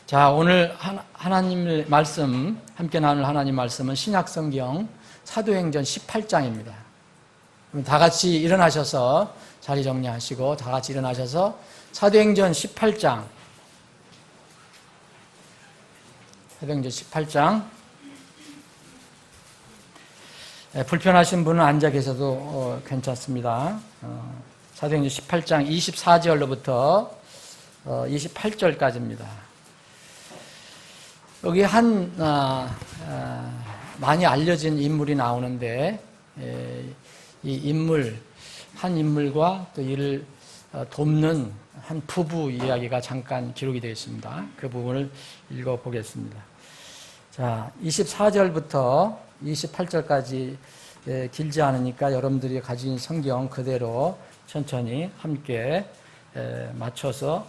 자, 오늘 하나님의 말씀, 함께 나눌 하나님 말씀은 신약성경 사도행전 18장입니다. 그럼 다 같이 일어나셔서 자리 정리하시고 다 같이 일어나셔서 사도행전 18장, 사도행전 18장. 불편하신 분은 앉아 계셔도 괜찮습니다. 사도행전 18장 24절로부터 28절까지입니다. 여기 많이 알려진 인물이 나오는데, 이 인물, 한 인물과 또 이를 돕는 한 부부 이야기가 잠깐 기록이 되어 있습니다. 그 부분을 읽어보겠습니다. 자, 24절부터 28절까지 길지 않으니까 여러분들이 가진 성경 그대로 천천히 함께 맞춰서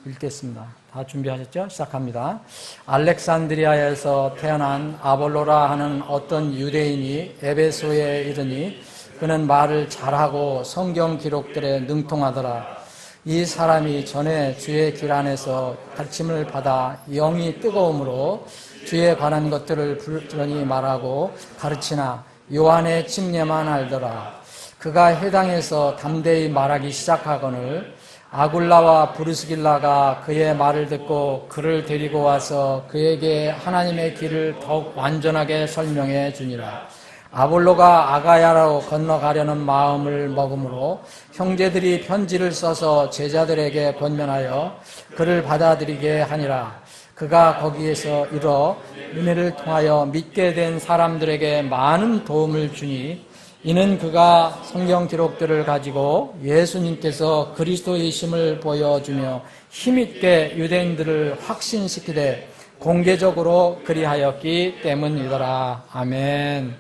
읽겠습니다. 다 준비하셨죠? 시작합니다. 알렉산드리아에서 태어난 아볼로라 하는 어떤 유대인이 에베소에 이르니 그는 말을 잘하고 성경 기록들에 능통하더라. 이 사람이 전에 주의 길 안에서 가르침을 받아 영이 뜨거움으로 주에 관한 것들을 부지런히 말하고 가르치나 요한의 침례만 알더라. 그가 해당에서 담대히 말하기 시작하거늘 아굴라와 브리스길라가 그의 말을 듣고 그를 데리고 와서 그에게 하나님의 길을 더욱 완전하게 설명해 주니라. 아볼로가 아가야로 건너가려는 마음을 먹음으로 형제들이 편지를 써서 제자들에게 권면하여 그를 받아들이게 하니라. 그가 거기에서 이뤄 은혜를 통하여 믿게 된 사람들에게 많은 도움을 주니 이는 그가 성경 기록들을 가지고 예수님께서 그리스도이심을 보여주며 힘있게 유대인들을 확신시키되 공개적으로 그리하였기 때문이더라. 아멘.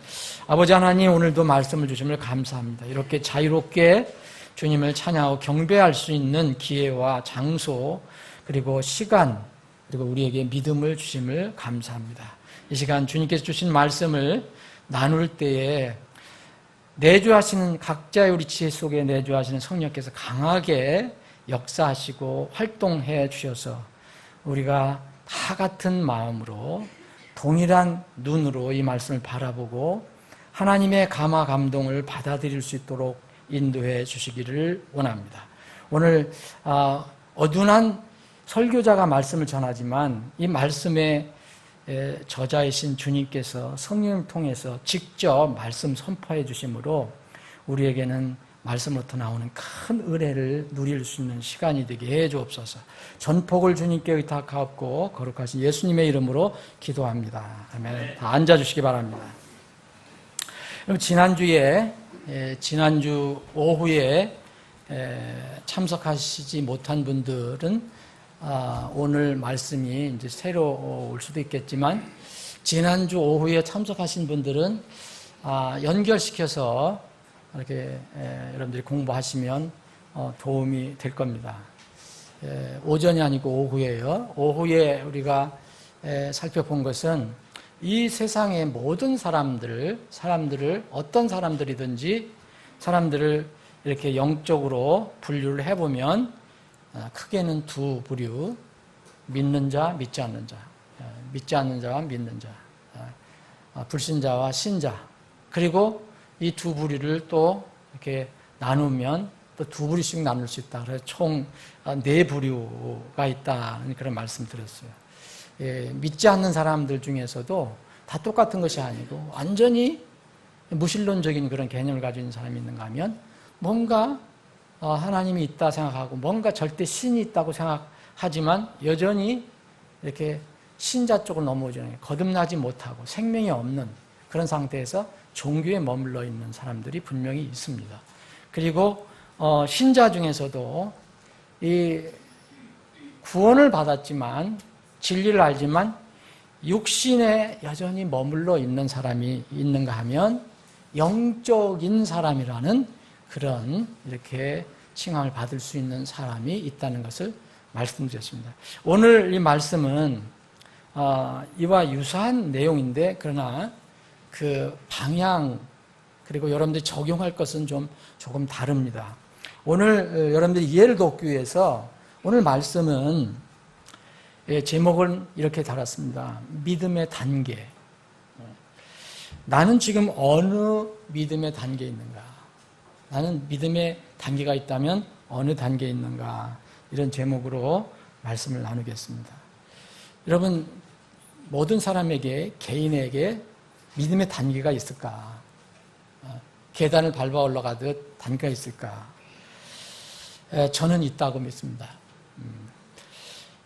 아버지 하나님, 오늘도 말씀을 주심을 감사합니다. 이렇게 자유롭게 주님을 찬양하고 경배할 수 있는 기회와 장소 그리고 시간 그리고 우리에게 믿음을 주심을 감사합니다. 이 시간 주님께서 주신 말씀을 나눌 때에 내주하시는 각자의 우리 지혜 속에 내주하시는 성령께서 강하게 역사하시고 활동해 주셔서 우리가 다 같은 마음으로 동일한 눈으로 이 말씀을 바라보고 하나님의 감화 감동을 받아들일 수 있도록 인도해 주시기를 원합니다. 오늘 어둔한 설교자가 말씀을 전하지만 이 말씀의 저자이신 주님께서 성령을 통해서 직접 말씀 선포해 주심으로 우리에게는 말씀으로부터 나오는 큰 은혜를 누릴 수 있는 시간이 되게 해 주옵소서. 전폭을 주님께 의탁하옵고 거룩하신 예수님의 이름으로 기도합니다. 아멘. 다 앉아주시기 바랍니다. 그럼 지난주 오후에 참석하시지 못한 분들은 오늘 말씀이 이제 새로 올 수도 있겠지만 지난주 오후에 참석하신 분들은 연결시켜서 이렇게 여러분들이 공부하시면 도움이 될 겁니다. 오전이 아니고 오후에요. 오후에 우리가 살펴본 것은 이 세상의 모든 사람들을 어떤 사람들이든지 사람들을 이렇게 영적으로 분류를 해보면 크게는 두 부류, 믿는 자, 믿지 않는 자, 믿지 않는 자와 믿는 자, 불신자와 신자. 그리고 이 두 부류를 또 이렇게 나누면 또 두 부류씩 나눌 수 있다. 그래서 총 네 부류가 있다는 그런 말씀 드렸어요. 믿지 않는 사람들 중에서도 다 똑같은 것이 아니고 완전히 무신론적인 그런 개념을 가지고 있는 사람이 있는가 하면 뭔가 하나님이 있다 생각하고 뭔가 절대 신이 있다고 생각하지만 여전히 이렇게 신자 쪽으로 넘어오지 않아요. 거듭나지 못하고 생명이 없는 그런 상태에서 종교에 머물러 있는 사람들이 분명히 있습니다. 그리고 신자 중에서도 이 구원을 받았지만 진리를 알지만 육신에 여전히 머물러 있는 사람이 있는가 하면 영적인 사람이라는 그런 이렇게 칭함을 받을 수 있는 사람이 있다는 것을 말씀드렸습니다. 오늘 이 말씀은 이와 유사한 내용인데 그러나 그 방향 그리고 여러분들이 적용할 것은 조금 다릅니다. 오늘 여러분들이 이해를 돕기 위해서 오늘 말씀은 제목은 이렇게 달았습니다. 믿음의 단계. 나는 지금 어느 믿음의 단계에 있는가? 나는 믿음의 단계가 있다면 어느 단계에 있는가? 이런 제목으로 말씀을 나누겠습니다. 여러분, 모든 사람에게, 개인에게 믿음의 단계가 있을까? 계단을 밟아 올라가듯 단계가 있을까? 저는 있다고 믿습니다.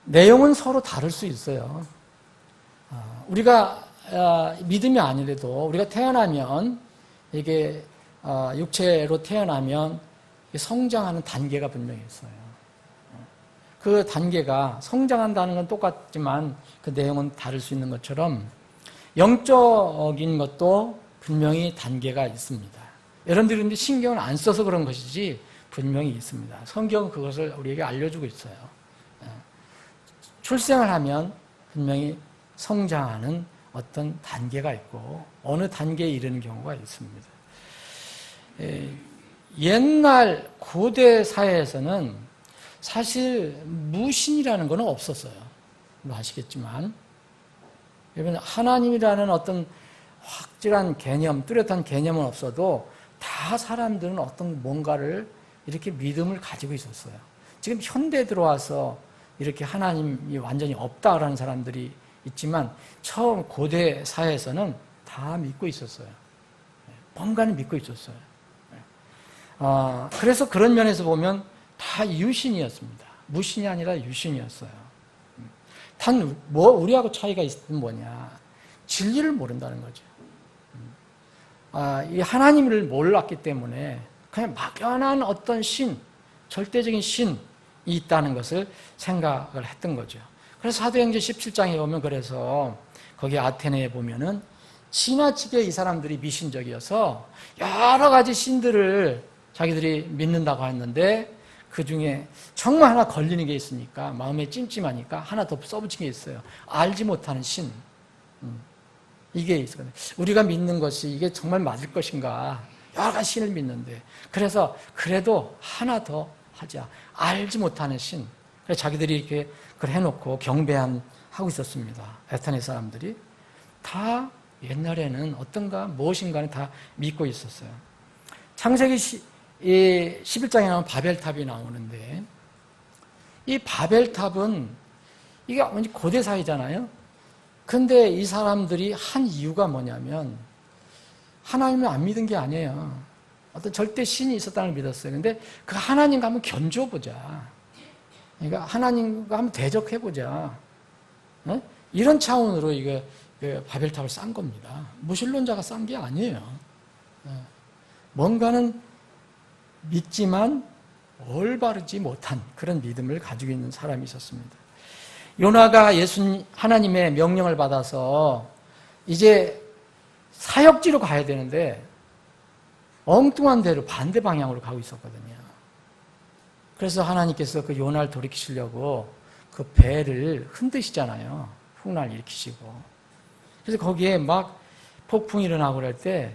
내용은 서로 다를 수 있어요. 우리가 믿음이 아니래도 우리가 태어나면 이게 육체로 태어나면 성장하는 단계가 분명히 있어요. 그 단계가 성장한다는 건 똑같지만 그 내용은 다를 수 있는 것처럼 영적인 것도 분명히 단계가 있습니다. 여러분들이 근데 신경을 안 써서 그런 것이지 분명히 있습니다. 성경은 그것을 우리에게 알려주고 있어요. 출생을 하면 분명히 성장하는 어떤 단계가 있고 어느 단계에 이르는 경우가 있습니다. 옛날 고대 사회에서는 사실 무신이라는 건 없었어요. 아시겠지만 여러분, 하나님이라는 어떤 확실한 개념, 뚜렷한 개념은 없어도 다 사람들은 어떤 뭔가를 이렇게 믿음을 가지고 있었어요. 지금 현대에 들어와서 이렇게 하나님이 완전히 없다라는 사람들이 있지만 처음 고대 사회에서는 다 믿고 있었어요. 뭔가는 믿고 있었어요. 그래서 그런 면에서 보면 다 유신이었습니다. 무신이 아니라 유신이었어요. 단 우리하고 차이가 있는 뭐냐? 진리를 모른다는 거죠. 이 하나님을 몰랐기 때문에 그냥 막연한 어떤 신, 절대적인 신이 있다는 것을 생각을 했던 거죠. 그래서 사도행전 17장에 보면 그래서 거기 아테네에 보면은 지나치게 이 사람들이 미신적이어서 여러 가지 신들을 자기들이 믿는다고 했는데 그 중에 정말 하나 걸리는 게 있으니까 마음에 찜찜하니까 하나 더 써붙인 게 있어요. 알지 못하는 신. 이게 있어요. 우리가 믿는 것이 이게 정말 맞을 것인가. 여러 가지 신을 믿는데 그래서 그래도 하나 더 하자. 알지 못하는 신. 그래서 자기들이 이렇게 그걸 해놓고 경배하고 있었습니다. 아테네 사람들이. 다 옛날에는 어떤가 무엇인가는 다 믿고 있었어요. 창세기 11장에 나오는 바벨탑이 나오는데 이 바벨탑은 이게 완전 고대 사회잖아요. 근데 이 사람들이 한 이유가 뭐냐면 하나님을 안 믿은 게 아니에요. 어떤 절대 신이 있었다는 걸 믿었어요. 근데 그 하나님과 한번 견줘보자. 그러니까 하나님과 한번 대적해보자. 이런 차원으로 이거 바벨탑을 싼 겁니다. 무신론자가 싼 게 아니에요. 뭔가는 믿지만 올바르지 못한 그런 믿음을 가지고 있는 사람이 있었습니다. 요나가 하나님의 명령을 받아서 이제 사역지로 가야 되는데 엉뚱한 데로 반대 방향으로 가고 있었거든요. 그래서 하나님께서 그 요나를 돌이키시려고 그 배를 흔드시잖아요. 풍랑을 일으키시고. 그래서 거기에 막 폭풍이 일어나고 그럴 때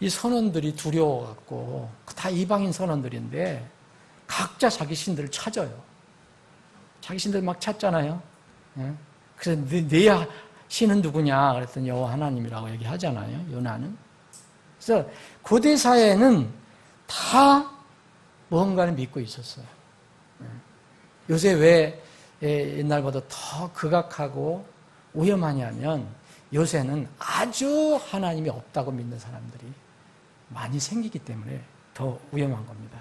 이 선원들이 두려워갖고 다 이방인 선원들인데 각자 자기 신들을 찾아요. 자기 신들 막 찾잖아요. 그래서 네 신은 누구냐 그랬더니 여호와 하나님이라고 얘기하잖아요. 요나는. 그래서 고대 사회에는 다 뭔가를 믿고 있었어요. 요새 왜 옛날보다 더 극악하고 위험하냐면 요새는 아주 하나님이 없다고 믿는 사람들이 많이 생기기 때문에 더 위험한 겁니다.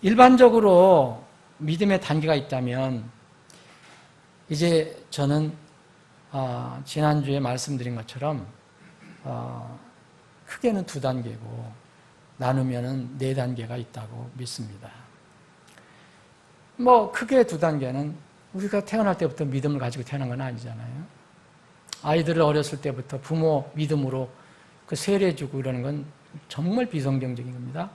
일반적으로 믿음의 단계가 있다면 이제 저는 지난주에 말씀드린 것처럼 크게는 2단계고 나누면은 4단계가 있다고 믿습니다. 뭐 크게 2단계는 우리가 태어날 때부터 믿음을 가지고 태어난 건 아니잖아요. 아이들을 어렸을 때부터 부모 믿음으로 그 세례주고 이러는 건 정말 비성경적인 겁니다.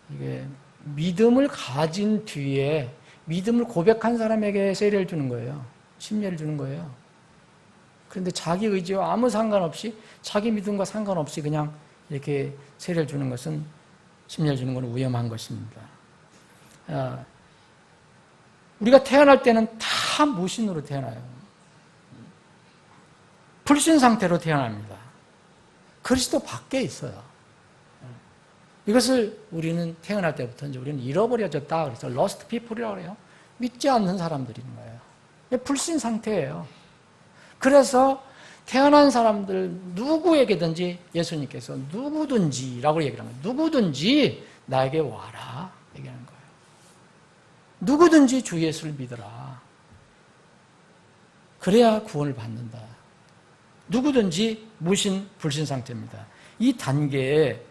이게 믿음을 가진 뒤에 믿음을 고백한 사람에게 세례를 주는 거예요. 침례를 주는 거예요. 그런데 자기 의지와 아무 상관없이 자기 믿음과 상관없이 그냥 이렇게 세례를 주는 것은 침례를 주는 것은 위험한 것입니다. 우리가 태어날 때는 다 무신으로 태어나요. 불신 상태로 태어납니다. 그리스도 밖에 있어요. 이것을 우리는 태어날 때부터 이제 우리는 잃어버려졌다. 그래서 lost people이라고 그래요. 믿지 않는 사람들인 거예요. 불신 상태예요. 그래서 태어난 사람들 누구에게든지 예수님께서 누구든지라고 얘기를 하는 거예요. 누구든지 나에게 와라 얘기하는 거예요. 누구든지 주 예수를 믿어라. 그래야 구원을 받는다. 누구든지 무신 불신 상태입니다. 이 단계에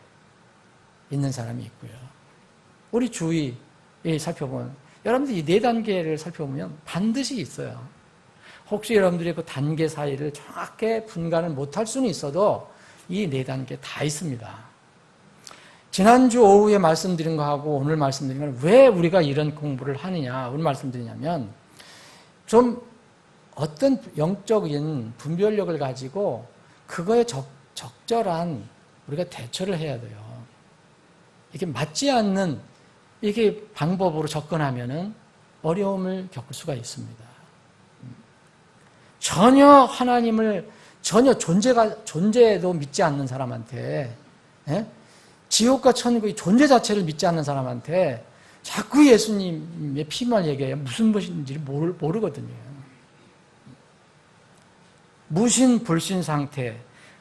있는 사람이 있고요. 우리 주위에 살펴보면 여러분들이 이 네 단계를 살펴보면 반드시 있어요. 혹시 여러분들이 그 단계 사이를 정확하게 분간을 못할 수는 있어도 이 네 단계 다 있습니다. 지난주 오후에 말씀드린 거하고 오늘 말씀드린 건 왜 우리가 이런 공부를 하느냐, 오늘 말씀드리냐면 좀 어떤 영적인 분별력을 가지고 그거에 적절한 우리가 대처를 해야 돼요. 이게 맞지 않는 이게 방법으로 접근하면은 어려움을 겪을 수가 있습니다. 전혀 하나님을 전혀 존재도 믿지 않는 사람한테, 지옥과 천국의 존재 자체를 믿지 않는 사람한테 자꾸 예수님의 피만 얘기해요. 무슨 것인지 모르거든요. 무신 불신 상태,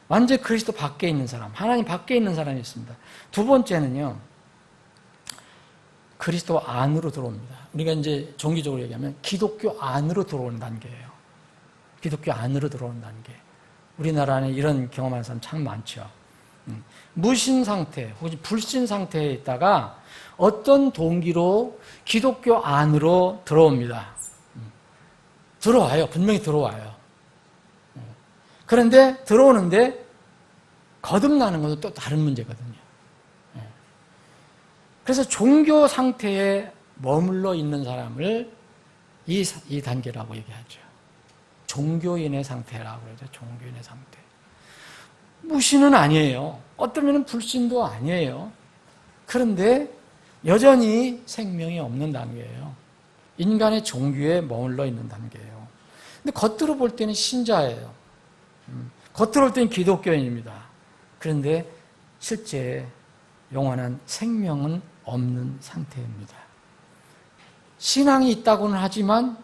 완전 그리스도 밖에 있는 사람, 하나님 밖에 있는 사람이 있습니다. 두 번째는요, 그리스도 안으로 들어옵니다. 우리가 이제 종교적으로 얘기하면 기독교 안으로 들어오는 단계예요. 기독교 안으로 들어오는 단계. 우리나라 안에 이런 경험하는 사람 참 많죠. 무신 상태, 혹은 불신 상태에 있다가 어떤 동기로 기독교 안으로 들어옵니다. 들어와요. 분명히 들어와요. 그런데 들어오는데 거듭나는 것도 또 다른 문제거든요. 그래서 종교 상태에 머물러 있는 사람을 이 단계라고 얘기하죠. 종교인의 상태라고 그러죠. 종교인의 상태. 무신은 아니에요. 어쩌면 불신도 아니에요. 그런데 여전히 생명이 없는 단계예요. 인간의 종교에 머물러 있는 단계예요. 근데 겉으로 볼 때는 신자예요. 겉으로 볼 때는 기독교인입니다. 그런데 실제 영원한 생명은 없는 상태입니다. 신앙이 있다고는 하지만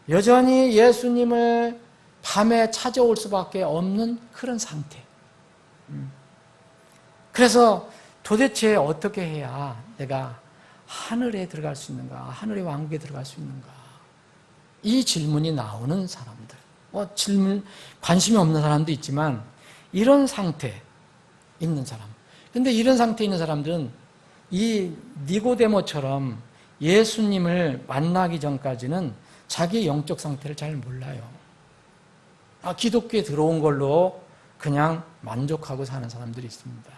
여전히 예수님을 밤에 찾아올 수밖에 없는 그런 상태. 그래서 도대체 어떻게 해야 내가 하늘에 들어갈 수 있는가? 하늘의 왕국에 들어갈 수 있는가? 이 질문이 나오는 사람들. 질문, 관심이 없는 사람도 있지만 이런 상태 있는 사람. 근데 이런 상태에 있는 사람들은 이 니고데모처럼 예수님을 만나기 전까지는 자기 영적 상태를 잘 몰라요. 기독교에 들어온 걸로 그냥 만족하고 사는 사람들이 있습니다.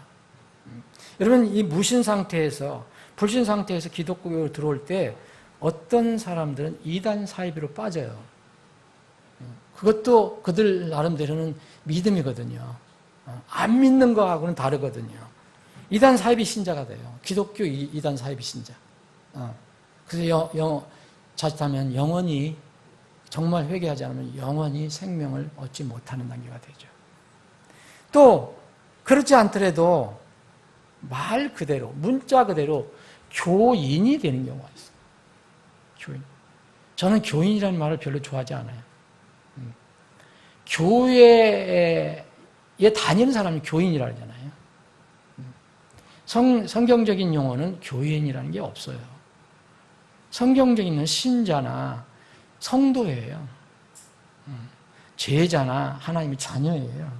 여러분, 이 무신 상태에서, 불신 상태에서 기독교로 들어올 때 어떤 사람들은 이단 사이비로 빠져요. 그것도 그들 나름대로는 믿음이거든요. 안 믿는 거하고는 다르거든요. 이단 사이비 신자가 돼요. 기독교 이단 사이비 신자. 그래서 자칫하면 영원히, 정말 회개하지 않으면 영원히 생명을 얻지 못하는 단계가 되죠. 또 그렇지 않더라도 말 그대로, 문자 그대로 교인이 되는 경우가 있어요. 교인. 저는 교인이라는 말을 별로 좋아하지 않아요. 교회에 다니는 사람이 교인이라고 하잖아요. 성경적인 용어는 교인이라는 게 없어요. 성경적인 신자나 성도예요. 제자나 하나님의 자녀예요.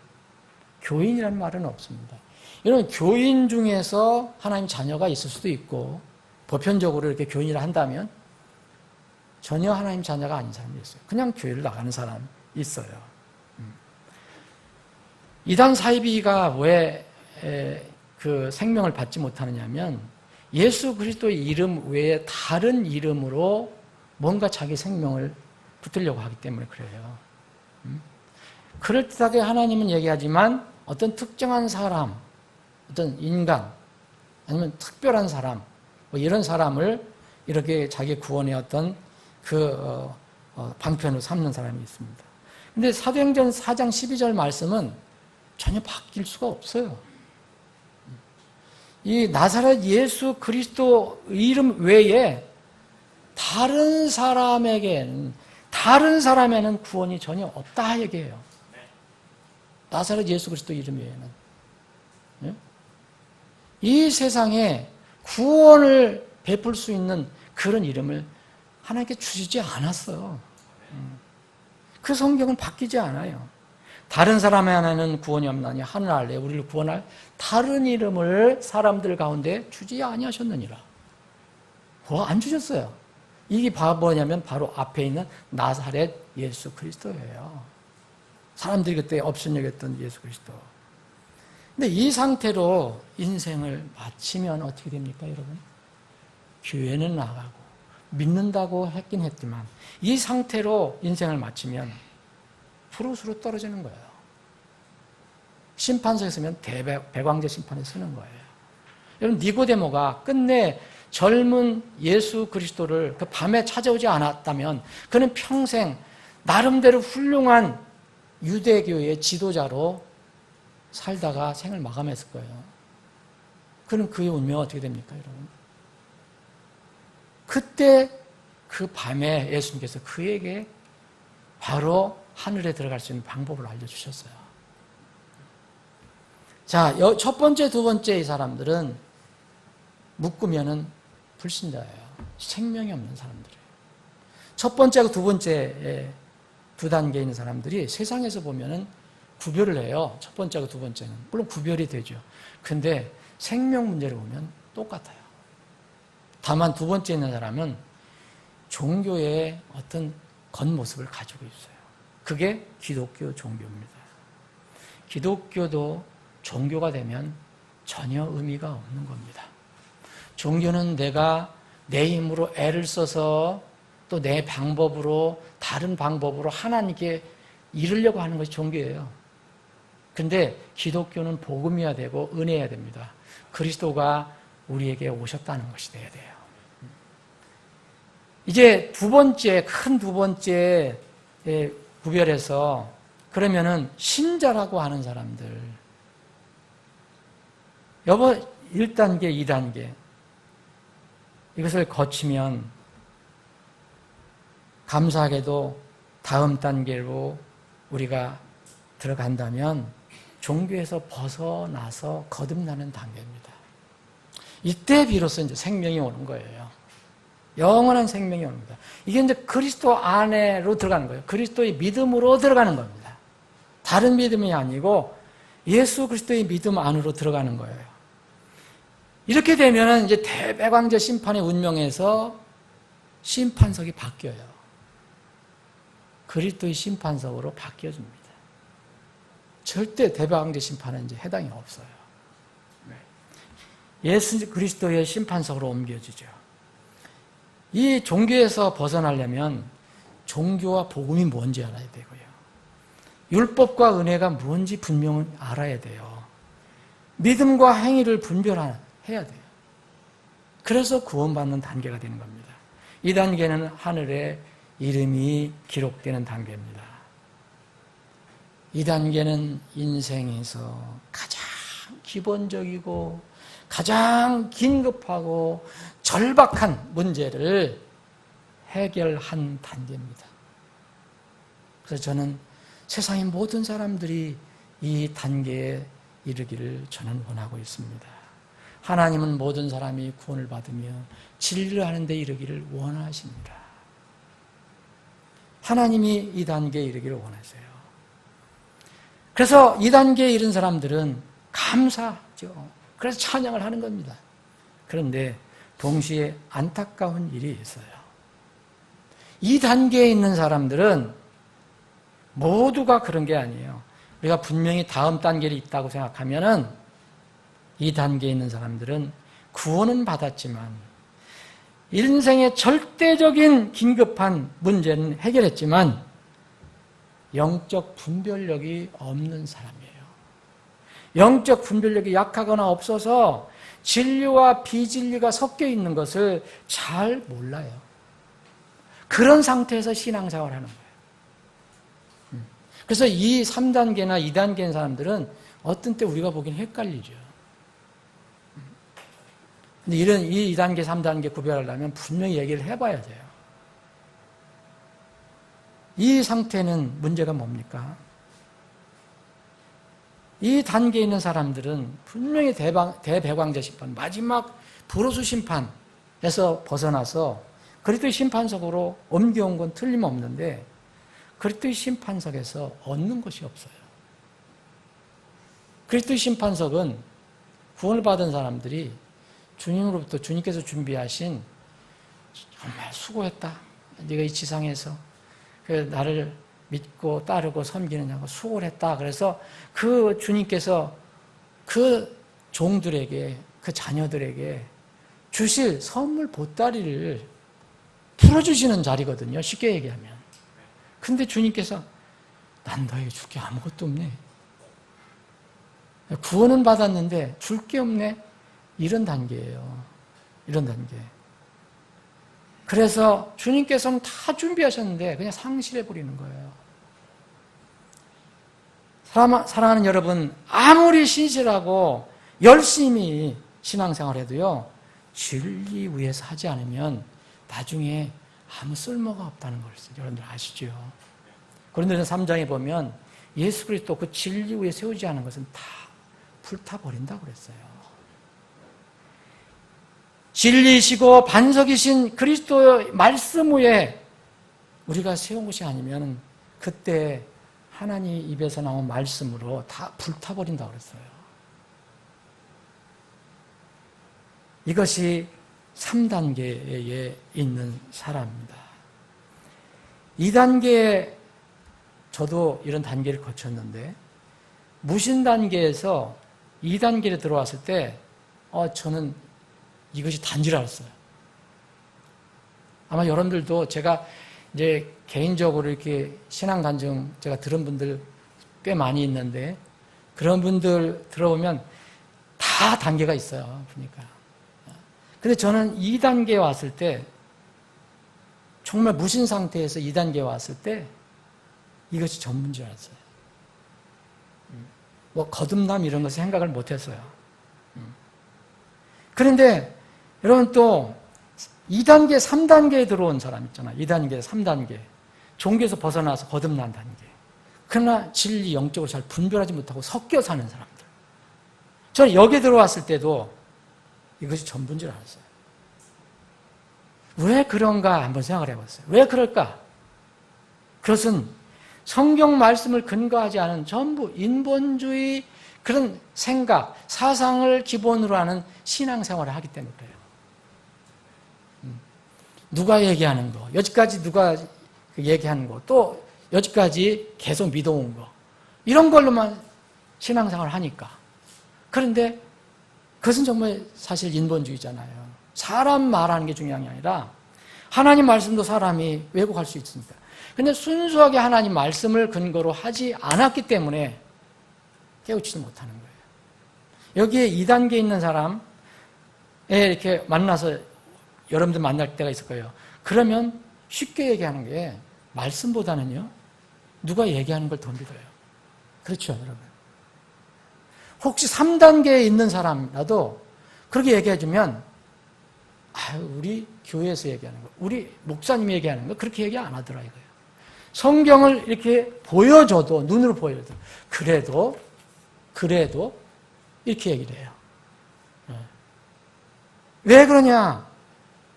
교인이라는 말은 없습니다. 여러분, 교인 중에서 하나님 자녀가 있을 수도 있고, 보편적으로 이렇게 교인이라 한다면 전혀 하나님 자녀가 아닌 사람이 있어요. 그냥 교회를 나가는 사람이 있어요. 이단 사이비가 왜 그 생명을 받지 못하느냐면 예수 그리스도의 이름 외에 다른 이름으로 뭔가 자기 생명을 붙들려고 하기 때문에 그래요. 그럴듯하게 하나님은 얘기하지만 어떤 특정한 사람, 어떤 인간, 아니면 특별한 사람, 뭐 이런 사람을 이렇게 자기 구원의 어떤 방편으로 삼는 사람이 있습니다. 근데 사도행전 4장 12절 말씀은 전혀 바뀔 수가 없어요. 이 나사렛 예수 그리스도 이름 외에 다른 사람에게는, 다른 사람에는 구원이 전혀 없다 얘기해요. 나사렛 예수 그리스도 이름 외에는. 이 세상에 구원을 베풀 수 있는 그런 이름을 하나님께 주시지 않았어요. 그 성경은 바뀌지 않아요. 다른 사람의 하나는 구원이 없나니 하늘 아래 우리를 구원할 다른 이름을 사람들 가운데 주지 아니하셨느니라. 안 주셨어요. 이게 뭐냐면 바로 앞에 있는 나사렛 예수 그리스도예요. 사람들이 그때 업신여겼던 예수 그리스도. 근데 이 상태로 인생을 마치면 어떻게 됩니까, 여러분? 교회는 나가고 믿는다고 했긴 했지만 이 상태로 인생을 마치면 푸릇으로 떨어지는 거예요. 심판서에 서면 백왕제 심판에 서는 거예요. 여러분, 니고데모가 끝내 젊은 예수 그리스도를 그 밤에 찾아오지 않았다면 그는 평생 나름대로 훌륭한 유대교의 지도자로 살다가 생을 마감했을 거예요. 그럼 그의 운명은 어떻게 됩니까, 여러분? 그때 그 밤에 예수님께서 그에게 바로 하늘에 들어갈 수 있는 방법을 알려주셨어요. 자, 첫 번째, 두 번째 이 사람들은 묶으면은 불신자예요. 생명이 없는 사람들이에요. 첫 번째하고 두 번째 두 단계에 있는 사람들이 세상에서 보면은 구별을 해요. 첫 번째하고 두 번째는. 물론 구별이 되죠. 근데 생명 문제를 보면 똑같아요. 다만 두 번째 있는 사람은 종교의 어떤 겉모습을 가지고 있어요. 그게 기독교 종교입니다. 기독교도 종교가 되면 전혀 의미가 없는 겁니다. 종교는 내가 내 힘으로 애를 써서 또 내 방법으로, 다른 방법으로 하나님께 이르려고 하는 것이 종교예요. 근데 기독교는 복음이어야 되고 은혜여야 됩니다. 그리스도가 우리에게 오셨다는 것이 돼야 돼요. 이제 큰 두 번째 구별해서 그러면은 신자라고 하는 사람들. 1단계, 2단계. 이것을 거치면 감사하게도 다음 단계로 우리가 들어간다면 종교에서 벗어나서 거듭나는 단계입니다. 이때 비로소 이제 생명이 오는 거예요. 영원한 생명이 옵니다. 이게 이제 그리스도 안으로 들어가는 거예요. 그리스도의 믿음으로 들어가는 겁니다. 다른 믿음이 아니고 예수 그리스도의 믿음 안으로 들어가는 거예요. 이렇게 되면 이제 대백왕제 심판의 운명에서 심판석이 바뀌어요. 그리스도의 심판석으로 바뀌어집니다. 절대 대백왕제 심판은 이제 해당이 없어요. 예수 그리스도의 심판석으로 옮겨지죠. 이 종교에서 벗어나려면 종교와 복음이 뭔지 알아야 되고요. 율법과 은혜가 뭔지 분명히 알아야 돼요. 믿음과 행위를 분별해야 돼요. 그래서 구원받는 단계가 되는 겁니다. 이 단계는 하늘에 이름이 기록되는 단계입니다. 이 단계는 인생에서 가장 기본적이고 가장 긴급하고 절박한 문제를 해결한 단계입니다. 그래서 저는 세상의 모든 사람들이 이 단계에 이르기를 저는 원하고 있습니다. 하나님은 모든 사람이 구원을 받으며 진리를 하는 데 이르기를 원하십니다. 하나님이 이 단계에 이르기를 원하세요. 그래서 이 단계에 이른 사람들은 감사하죠. 그래서 찬양을 하는 겁니다. 그런데 동시에 안타까운 일이 있어요. 이 단계에 있는 사람들은 모두가 그런 게 아니에요. 우리가 분명히 다음 단계에 있다고 생각하면은 이 단계에 있는 사람들은 구원은 받았지만 인생의 절대적인 긴급한 문제는 해결했지만 영적 분별력이 없는 사람이에요. 영적 분별력이 약하거나 없어서 진리와 비진리가 섞여 있는 것을 잘 몰라요. 그런 상태에서 신앙생활을 하는 거예요. 그래서 이 3단계나 2단계인 사람들은 어떤 때 우리가 보기엔 헷갈리죠. 근데 이런 이 2단계, 3단계 구별하려면 분명히 얘기를 해봐야 돼요. 이 상태는 문제가 뭡니까? 이 단계에 있는 사람들은 분명히 대배광자 심판, 마지막 불호수 심판에서 벗어나서 그리스도의 심판석으로 옮겨온 건 틀림없는데 그리스도의 심판석에서 얻는 것이 없어요. 그리스도의 심판석은 구원을 받은 사람들이 주님으로부터 주님께서 준비하신 정말 수고했다. 네가 이 지상에서 나를 믿고 따르고 섬기느냐고 수고를 했다. 그래서 그 주님께서 그 종들에게, 그 자녀들에게 주실 선물 보따리를 풀어주시는 자리거든요. 쉽게 얘기하면. 근데 주님께서 난 너에게 줄 게 아무것도 없네. 구원은 받았는데 줄 게 없네. 이런 단계예요. 이런 단계. 그래서 주님께서는 다 준비하셨는데 그냥 상실해버리는 거예요. 사랑하는 여러분, 아무리 신실하고 열심히 신앙생활해도요, 진리 위에서 하지 않으면 나중에 아무 쓸모가 없다는 걸 여러분들 아시죠? 고린도전서 3장에 보면 예수 그리스도 그 진리 위에 세우지 않은 것은 다 불타버린다고 그랬어요. 진리이시고 반석이신 그리스도의 말씀 위에 우리가 세운 것이 아니면 그때 하나님 입에서 나온 말씀으로 다 불타버린다고 그랬어요. 이것이 3단계에 있는 사람입니다. 2단계에 저도 이런 단계를 거쳤는데 무신 단계에서 2단계로 들어왔을 때 저는 이것이 단지를 알았어요. 아마 여러분들도 제가 이제 개인적으로 이렇게 신앙 간증 제가 들은 분들 꽤 많이 있는데 그런 분들 들어보면 다 단계가 있어요. 보니까. 근데 저는 2단계에 왔을 때 정말 무신 상태에서 2단계에 왔을 때 이것이 전부인 줄 알았어요. 뭐 거듭남 이런 것을 생각을 못했어요. 그런데 여러분 또 2단계, 3단계에 들어온 사람 있잖아요. 2단계, 3단계. 종교에서 벗어나서 거듭난 단계. 그러나 진리, 영적으로 잘 분별하지 못하고 섞여 사는 사람들. 저는 여기에 들어왔을 때도 이것이 전부인 줄 알았어요. 왜 그런가 한번 생각을 해봤어요. 왜 그럴까? 그것은 성경 말씀을 근거하지 않은 전부 인본주의 그런 생각, 사상을 기본으로 하는 신앙생활을 하기 때문에 그래요. 누가 얘기하는 거, 여지까지 누가 얘기하는 거, 또 여지까지 계속 믿어온 거, 이런 걸로만 신앙생활을 하니까. 그런데 그것은 정말 사실 인본주의잖아요. 사람 말하는 게 중요한 게 아니라 하나님 말씀도 사람이 왜곡할 수 있습니다. 근데 순수하게 하나님 말씀을 근거로 하지 않았기 때문에 깨우치지 못하는 거예요. 여기에 2단계에 있는 사람에 이렇게 만나서 여러분들 만날 때가 있을 거예요. 그러면 쉽게 얘기하는 게 말씀보다는요, 누가 얘기하는 걸 더 믿어요. 그렇죠, 여러분? 혹시 3단계에 있는 사람이라도 그렇게 얘기해주면, 우리 교회에서 얘기하는 거, 우리 목사님이 얘기하는 거, 그렇게 얘기 안 하더라, 이거예요. 성경을 이렇게 보여줘도, 눈으로 보여줘도, 그래도, 이렇게 얘기를 해요. 왜 그러냐?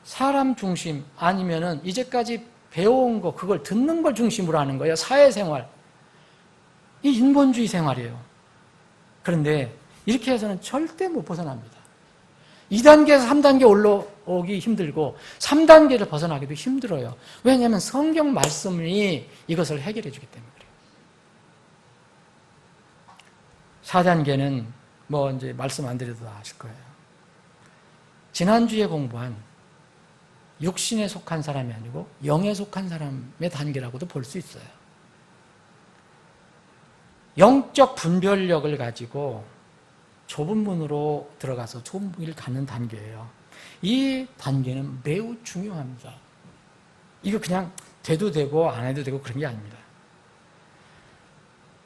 사람 중심 아니면은 이제까지 배워온 거, 그걸 듣는 걸 중심으로 하는 거예요. 사회생활. 이 인본주의 생활이에요. 그런데 이렇게 해서는 절대 못 벗어납니다. 2단계에서 3단계 올라오기 힘들고 3단계를 벗어나기도 힘들어요. 왜냐하면 성경 말씀이 이것을 해결해 주기 때문에 그래요. 4단계는 뭐 이제 말씀 안 드려도 아실 거예요. 지난주에 공부한 육신에 속한 사람이 아니고 영에 속한 사람의 단계라고도 볼 수 있어요. 영적 분별력을 가지고 좁은 문으로 들어가서 좁은 문을 갖는 단계예요. 이 단계는 매우 중요합니다. 이거 그냥 돼도 되고 안 해도 되고 그런 게 아닙니다.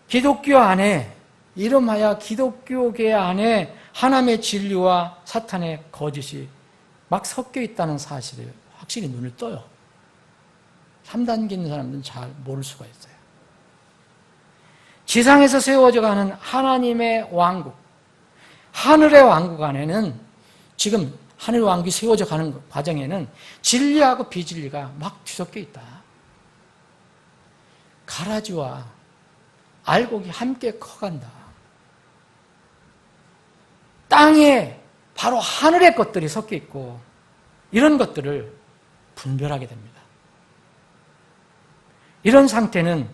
기독교 안에, 이름하여 기독교계 안에 하나님의 진리와 사탄의 거짓이 막 섞여 있다는 사실을 확실히 눈을 떠요. 3단계 있는 사람들은 잘 모를 수가 있어요. 지상에서 세워져 가는 하나님의 왕국, 하늘의 왕국 안에는, 지금 하늘 왕국이 세워져 가는 과정에는 진리하고 비진리가 막 뒤섞여 있다. 가라지와 알곡이 함께 커간다. 땅에 바로 하늘의 것들이 섞여 있고 이런 것들을 분별하게 됩니다. 이런 상태는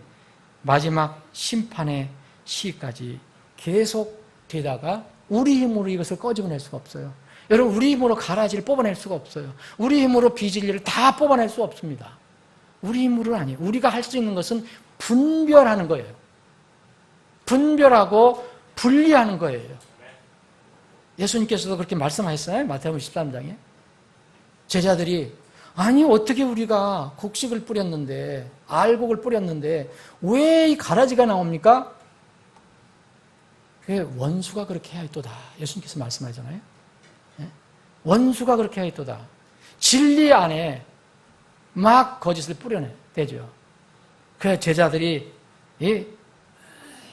마지막 심판의 시까지 계속 되다가 우리 힘으로 이것을 꺼집어낼 수가 없어요. 여러분, 우리 힘으로 가라지를 뽑아낼 수가 없어요. 우리 힘으로 비진리를 다 뽑아낼 수 없습니다. 우리 힘으로는 아니에요. 우리가 할 수 있는 것은 분별하는 거예요. 분별하고 분리하는 거예요. 예수님께서도 그렇게 말씀하셨어요. 마태복음 13장에. 제자들이, 아니 어떻게 우리가 곡식을 뿌렸는데, 알곡을 뿌렸는데 왜 이 가라지가 나옵니까? 그게 원수가 그렇게 하였도다. 예수님께서 말씀하잖아요. 원수가 그렇게 하였도다. 진리 안에 막 거짓을 뿌려내죠. 그래서 제자들이 이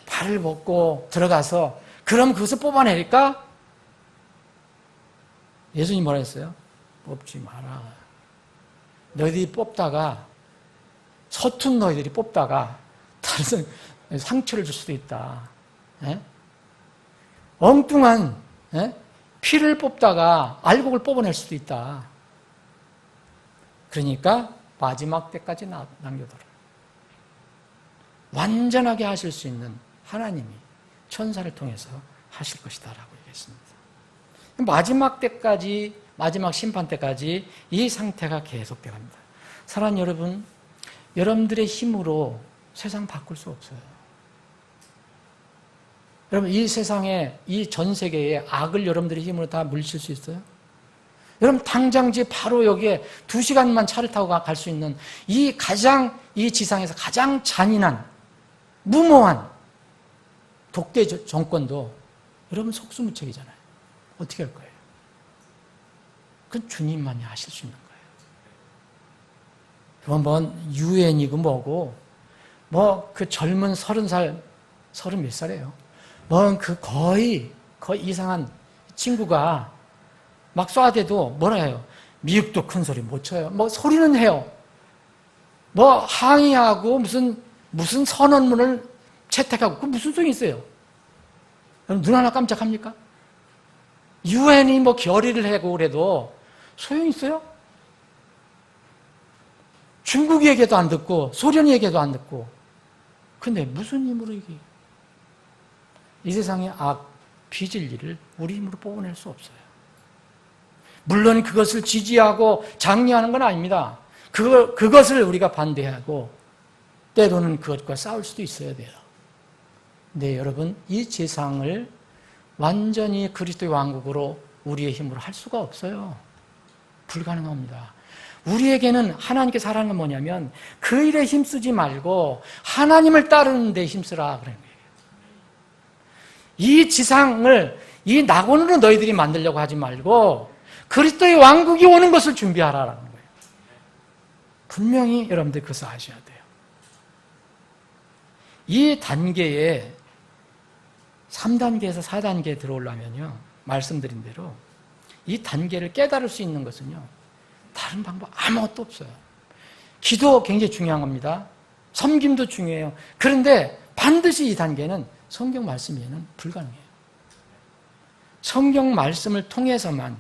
발을 벗고 들어가서 그럼 그것을 뽑아내릴까? 예수님이 뭐라 했어요? 뽑지 마라. 너희들이 뽑다가, 서툰 너희들이 뽑다가 다른 상처를 줄 수도 있다. 예? 엉뚱한 피를 뽑다가 알곡을 뽑아낼 수도 있다. 그러니까 마지막 때까지 남겨둬라. 완전하게 하실 수 있는 하나님이 천사를 통해서 하실 것이다 라고 얘기했습니다. 마지막 때까지, 마지막 심판 때까지 이 상태가 계속되어 갑니다. 사랑하는 여러분, 여러분들의 힘으로 세상 바꿀 수 없어요. 여러분, 이 세상에, 이 전 세계에 악을 여러분들의 힘으로 다 물리칠 수 있어요? 여러분, 당장 바로 여기에 2시간만 차를 타고 갈 수 있는 이 지상에서 가장 잔인한, 무모한 독재 정권도 여러분 속수무책이잖아요. 어떻게 할 거예요? 그건 주님만이 하실 수 있는 거예요. 그건 유엔이고 뭐고, 그 젊은 30살, 30몇 살이에요. 거의 이상한 친구가 막 쏴대도 뭐라 해요? 미국도 큰 소리 못 쳐요. 소리는 해요. 항의하고 무슨 선언문을 채택하고, 그 무슨 소용이 있어요? 여러분, 눈 하나 깜짝합니까? 유엔이 결의를 하고 그래도 소용이 있어요? 중국 얘기도 안 듣고, 소련 얘기도 안 듣고. 근데 무슨 힘으로 이게? 이 세상의 악, 비진리를 우리 힘으로 뽑아낼 수 없어요. 물론 그것을 지지하고 장려하는 건 아닙니다. 그것을 우리가 반대하고 때로는 그것과 싸울 수도 있어야 돼요. 네, 여러분, 이 세상을 완전히 그리스도의 왕국으로 우리의 힘으로 할 수가 없어요. 불가능합니다. 우리에게는 하나님께서 하라는 건 뭐냐면 그 일에 힘쓰지 말고 하나님을 따르는 데 힘쓰라 그러는 거예요. 이 지상을 이 낙원으로 너희들이 만들려고 하지 말고 그리스도의 왕국이 오는 것을 준비하라라는 거예요. 분명히 여러분들 그것을 아셔야 돼요. 이 단계에 3단계에서 4단계에 들어오려면요, 말씀드린 대로 이 단계를 깨달을 수 있는 것은요, 다른 방법 아무것도 없어요. 기도 굉장히 중요한 겁니다. 섬김도 중요해요. 그런데 반드시 이 단계는 성경 말씀 외에는 불가능해요. 성경 말씀을 통해서만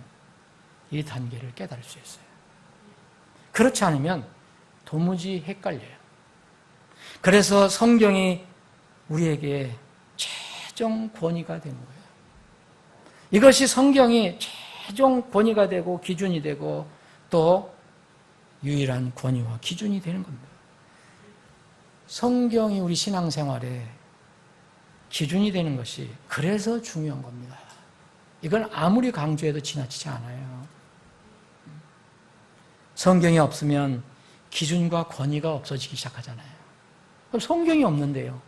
이 단계를 깨달을 수 있어요. 그렇지 않으면 도무지 헷갈려요. 그래서 성경이 우리에게 최종 권위가 되는 거예요. 이것이 성경이 최종 권위가 되고 기준이 되고 또 유일한 권위와 기준이 되는 겁니다. 성경이 우리 신앙생활에 기준이 되는 것이 그래서 중요한 겁니다. 이건 아무리 강조해도 지나치지 않아요. 성경이 없으면 기준과 권위가 없어지기 시작하잖아요. 그럼 성경이 없는데요.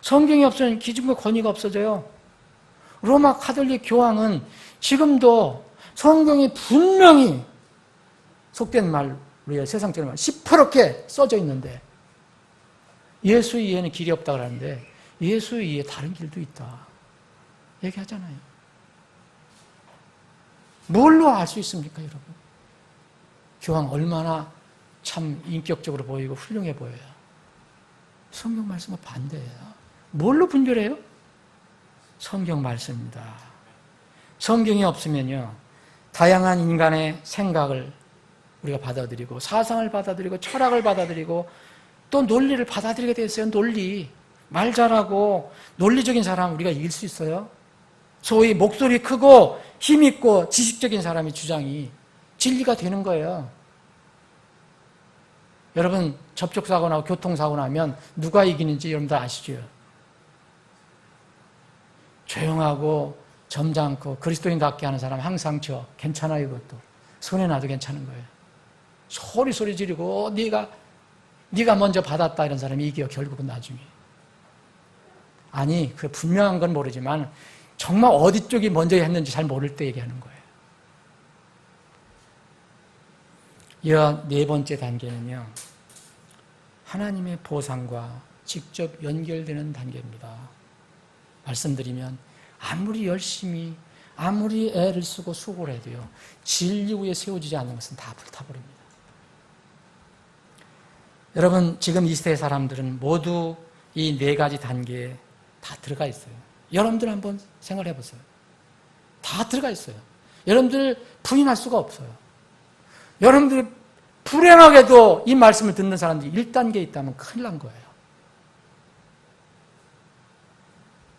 성경이 없으면 기준과 권위가 없어져요. 로마 카톨릭 교황은 지금도 성경이 분명히 속된 말로 세상적인 말 시퍼렇게 써져 있는데 예수 이해는 길이 없다 그러는데 예수 이해 다른 길도 있다 얘기하잖아요. 뭘로 알 수 있습니까, 여러분? 교황 얼마나 참 인격적으로 보이고 훌륭해 보여요. 성경 말씀과 반대예요. 뭘로 분별해요? 성경 말씀입니다. 성경이 없으면요, 다양한 인간의 생각을 우리가 받아들이고 사상을 받아들이고 철학을 받아들이고 또 논리를 받아들이게 됐어요. 논리. 말 잘하고 논리적인 사람 우리가 이길 수 있어요. 소위 목소리 크고 힘있고 지식적인 사람의 주장이 진리가 되는 거예요. 여러분 접촉사고 나고 교통사고 나면 누가 이기는지 여러분들 아시죠? 조용하고 점잖고 그리스도인답게 하는 사람 항상 괜찮아요. 이것도 손에 놔도 괜찮은 거예요. 소리 지르고 네가 먼저 받았다 이런 사람이 이겨 결국은 나중에. 아니 그 분명한 건 모르지만 정말 어디 쪽이 먼저 했는지 잘 모를 때 얘기하는 거예요. 이 네 번째 단계는요, 하나님의 보상과 직접 연결되는 단계입니다. 말씀드리면 아무리 열심히 아무리 애를 쓰고 수고를 해도요, 진리 위에 세워지지 않는 것은 다 불타버립니다. 여러분 지금 이 시대의 사람들은 모두 이 네 가지 단계에 다 들어가 있어요. 여러분들 한번 생각해 보세요. 다 들어가 있어요. 여러분들 부인할 수가 없어요. 여러분들 불행하게도 이 말씀을 듣는 사람들이 1단계에 있다면 큰일 난 거예요.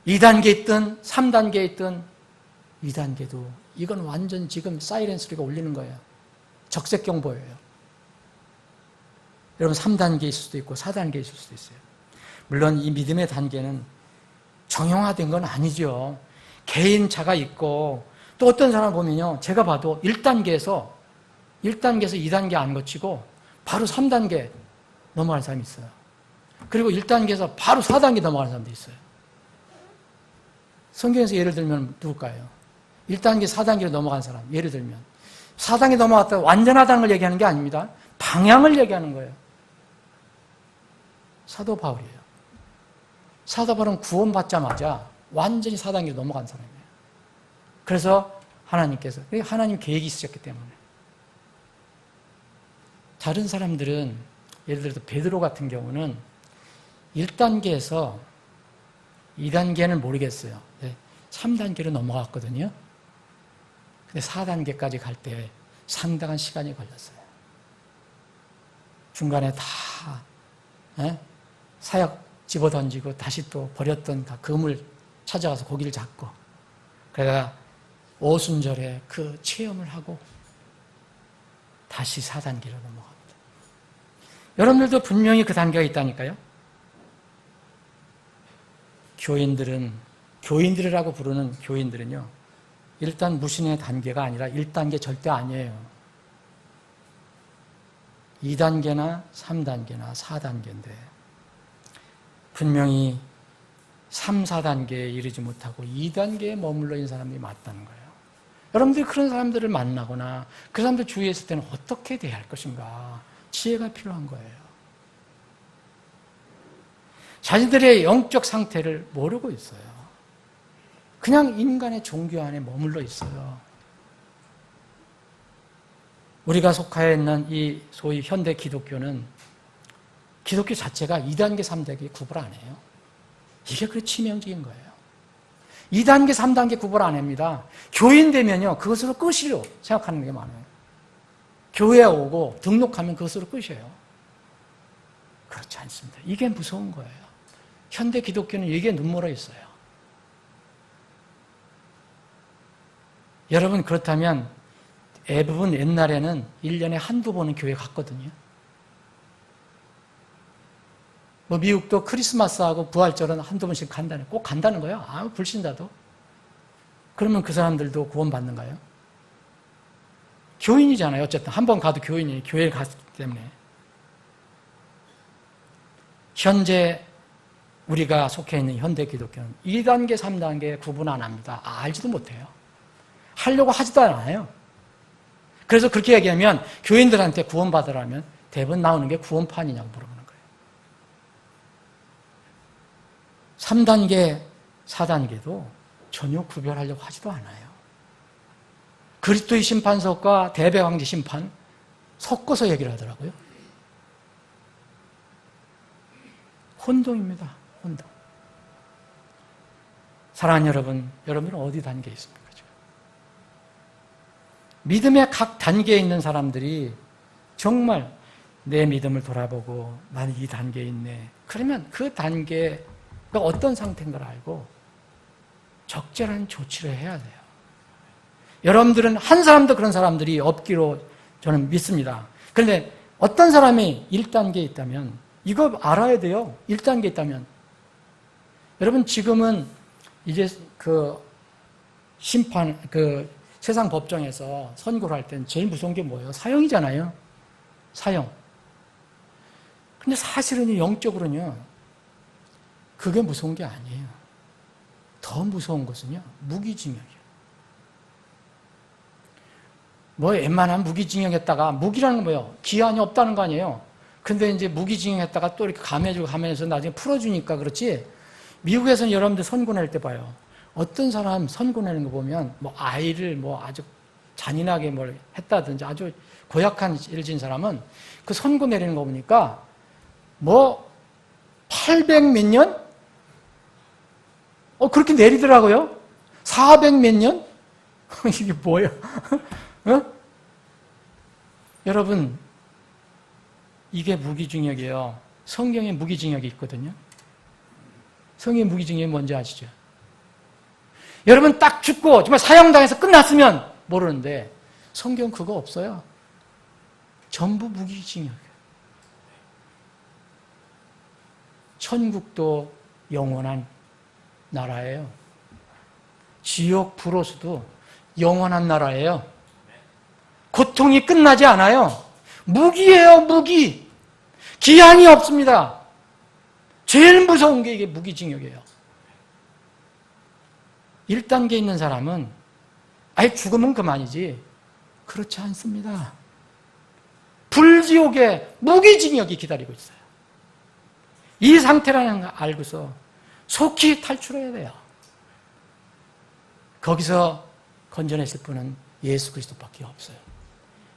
2단계에 있든 3단계에 있든 2단계도 이건 완전 지금 사이렌 소리가 울리는 거예요. 적색 경보예요. 여러분 3단계일 수도 있고 4단계일 수도 있어요. 물론 이 믿음의 단계는 정형화된 건 아니죠. 개인차가 있고 또 어떤 사람 보면요, 제가 봐도 1단계에서 2단계 안 거치고 바로 3단계 넘어가는 사람이 있어요. 그리고 1단계에서 바로 4단계 넘어가는 사람도 있어요. 성경에서 예를 들면 누굴까요? 1단계, 4단계로 넘어간 사람, 예를 들면 4단계 넘어갔다가 완전하다는 걸 얘기하는 게 아닙니다. 방향을 얘기하는 거예요. 사도 바울이에요. 사도 바울은 구원받자마자 완전히 4단계로 넘어간 사람이에요. 그래서 하나님께서, 하나님 계획이 있으셨기 때문에. 다른 사람들은 예를 들어서 베드로 같은 경우는 1단계에서 2단계는 모르겠어요. 3단계로 넘어갔거든요. 근데 4단계까지 갈 때 상당한 시간이 걸렸어요. 중간에 다 사약 집어던지고 다시 또 버렸던 그물 찾아가서 고기를 잡고 그래가 오순절에 그 체험을 하고 다시 4단계로 넘어갑니다. 여러분들도 분명히 그 단계가 있다니까요. 교인들이라고 부르는 교인들은요, 일단 무신의 단계가 아니라 1단계 절대 아니에요. 2단계나 3단계나 4단계인데 분명히 3, 4단계에 이르지 못하고 2단계에 머물러 있는 사람이 맞다는 거예요. 여러분들이 그런 사람들을 만나거나 그 사람들 주위에 있을 때는 어떻게 대할 것인가 지혜가 필요한 거예요. 자신들의 영적 상태를 모르고 있어요. 그냥 인간의 종교 안에 머물러 있어요. 우리가 속하여 있는 이 소위 현대 기독교는 기독교 자체가 2단계, 3단계 구분 안 해요. 이게 그렇게 치명적인 거예요. 2단계, 3단계 구분 안 합니다. 교인 되면요, 그것으로 끝이요 생각하는 게 많아요. 교회에 오고 등록하면 그것으로 끝이에요. 그렇지 않습니다. 이게 무서운 거예요. 현대 기독교는 이게 눈물어 있어요. 여러분 그렇다면 대부분 옛날에는 1년에 한두 번은 교회 갔거든요. 미국도 크리스마스하고 부활절은 한두 번씩 꼭 간다는 거예요. 불신자도. 그러면 그 사람들도 구원받는가요? 교인이잖아요. 어쨌든 한 번 가도 교인이에요. 교회에 갔기 때문에. 현재 우리가 속해 있는 현대 기독교는 2단계, 3단계 구분 안 합니다. 알지도 못해요. 하려고 하지도 않아요. 그래서 그렇게 얘기하면 교인들한테 구원받으라면 대부분 나오는 게 구원판이냐고 물어보는 거예요. 3단계, 4단계도 전혀 구별하려고 하지도 않아요. 그리스도의 심판석과 대배왕제 심판 섞어서 얘기를 하더라고요. 혼동입니다. 혼동. 사랑하는 여러분, 여러분은 어디 단계에 있습니까? 지금? 믿음의 각 단계에 있는 사람들이 정말 내 믿음을 돌아보고 나는 이 단계에 있네. 그러면 그 단계가 어떤 상태인 걸 알고 적절한 조치를 해야 돼요. 여러분들은 한 사람도 그런 사람들이 없기로 저는 믿습니다. 그런데 어떤 사람이 1단계에 있다면 이거 알아야 돼요. 1단계에 있다면. 여러분 지금은 이제 심판, 세상 법정에서 선고를 할 때는 제일 무서운 게 뭐예요? 사형이잖아요. 사형. 근데 사실은 영적으로는요, 그게 무서운 게 아니에요. 더 무서운 것은요, 무기징역이에요. 뭐 웬만한 무기징역했다가, 무기라는 건 뭐예요? 기한이 없다는 거 아니에요? 근데 이제 무기징역했다가 또 이렇게 감해서 나중에 풀어주니까 그렇지, 미국에서는 여러분들 선고 낼 때 봐요. 어떤 사람 선고 내는 거 보면, 뭐 아이를 뭐 아주 잔인하게 뭘 했다든지 아주 고약한 일을 지은 사람은 그 선고 내리는 거 보니까 뭐 800 몇 년? 그렇게 내리더라고요. 400 몇 년? 이게 뭐야? 어? 여러분, 이게 무기징역이에요. 성경에 무기징역이 있거든요. 성경의 무기징역이 뭔지 아시죠? 여러분 딱 죽고 정말 사형당해서 끝났으면 모르는데 성경 그거 없어요. 전부 무기징역이에요. 천국도 영원한 나라예요. 지옥 불호수도 영원한 나라예요. 고통이 끝나지 않아요. 무기예요, 무기. 기한이 없습니다. 제일 무서운 게 이게 무기징역이에요. 1단계에 있는 사람은 아예 죽으면 그만이지. 그렇지 않습니다. 불지옥에 무기징역이 기다리고 있어요. 이 상태라는 걸 알고서 속히 탈출해야 돼요. 거기서 건져내실 분은 예수 그리스도밖에 없어요.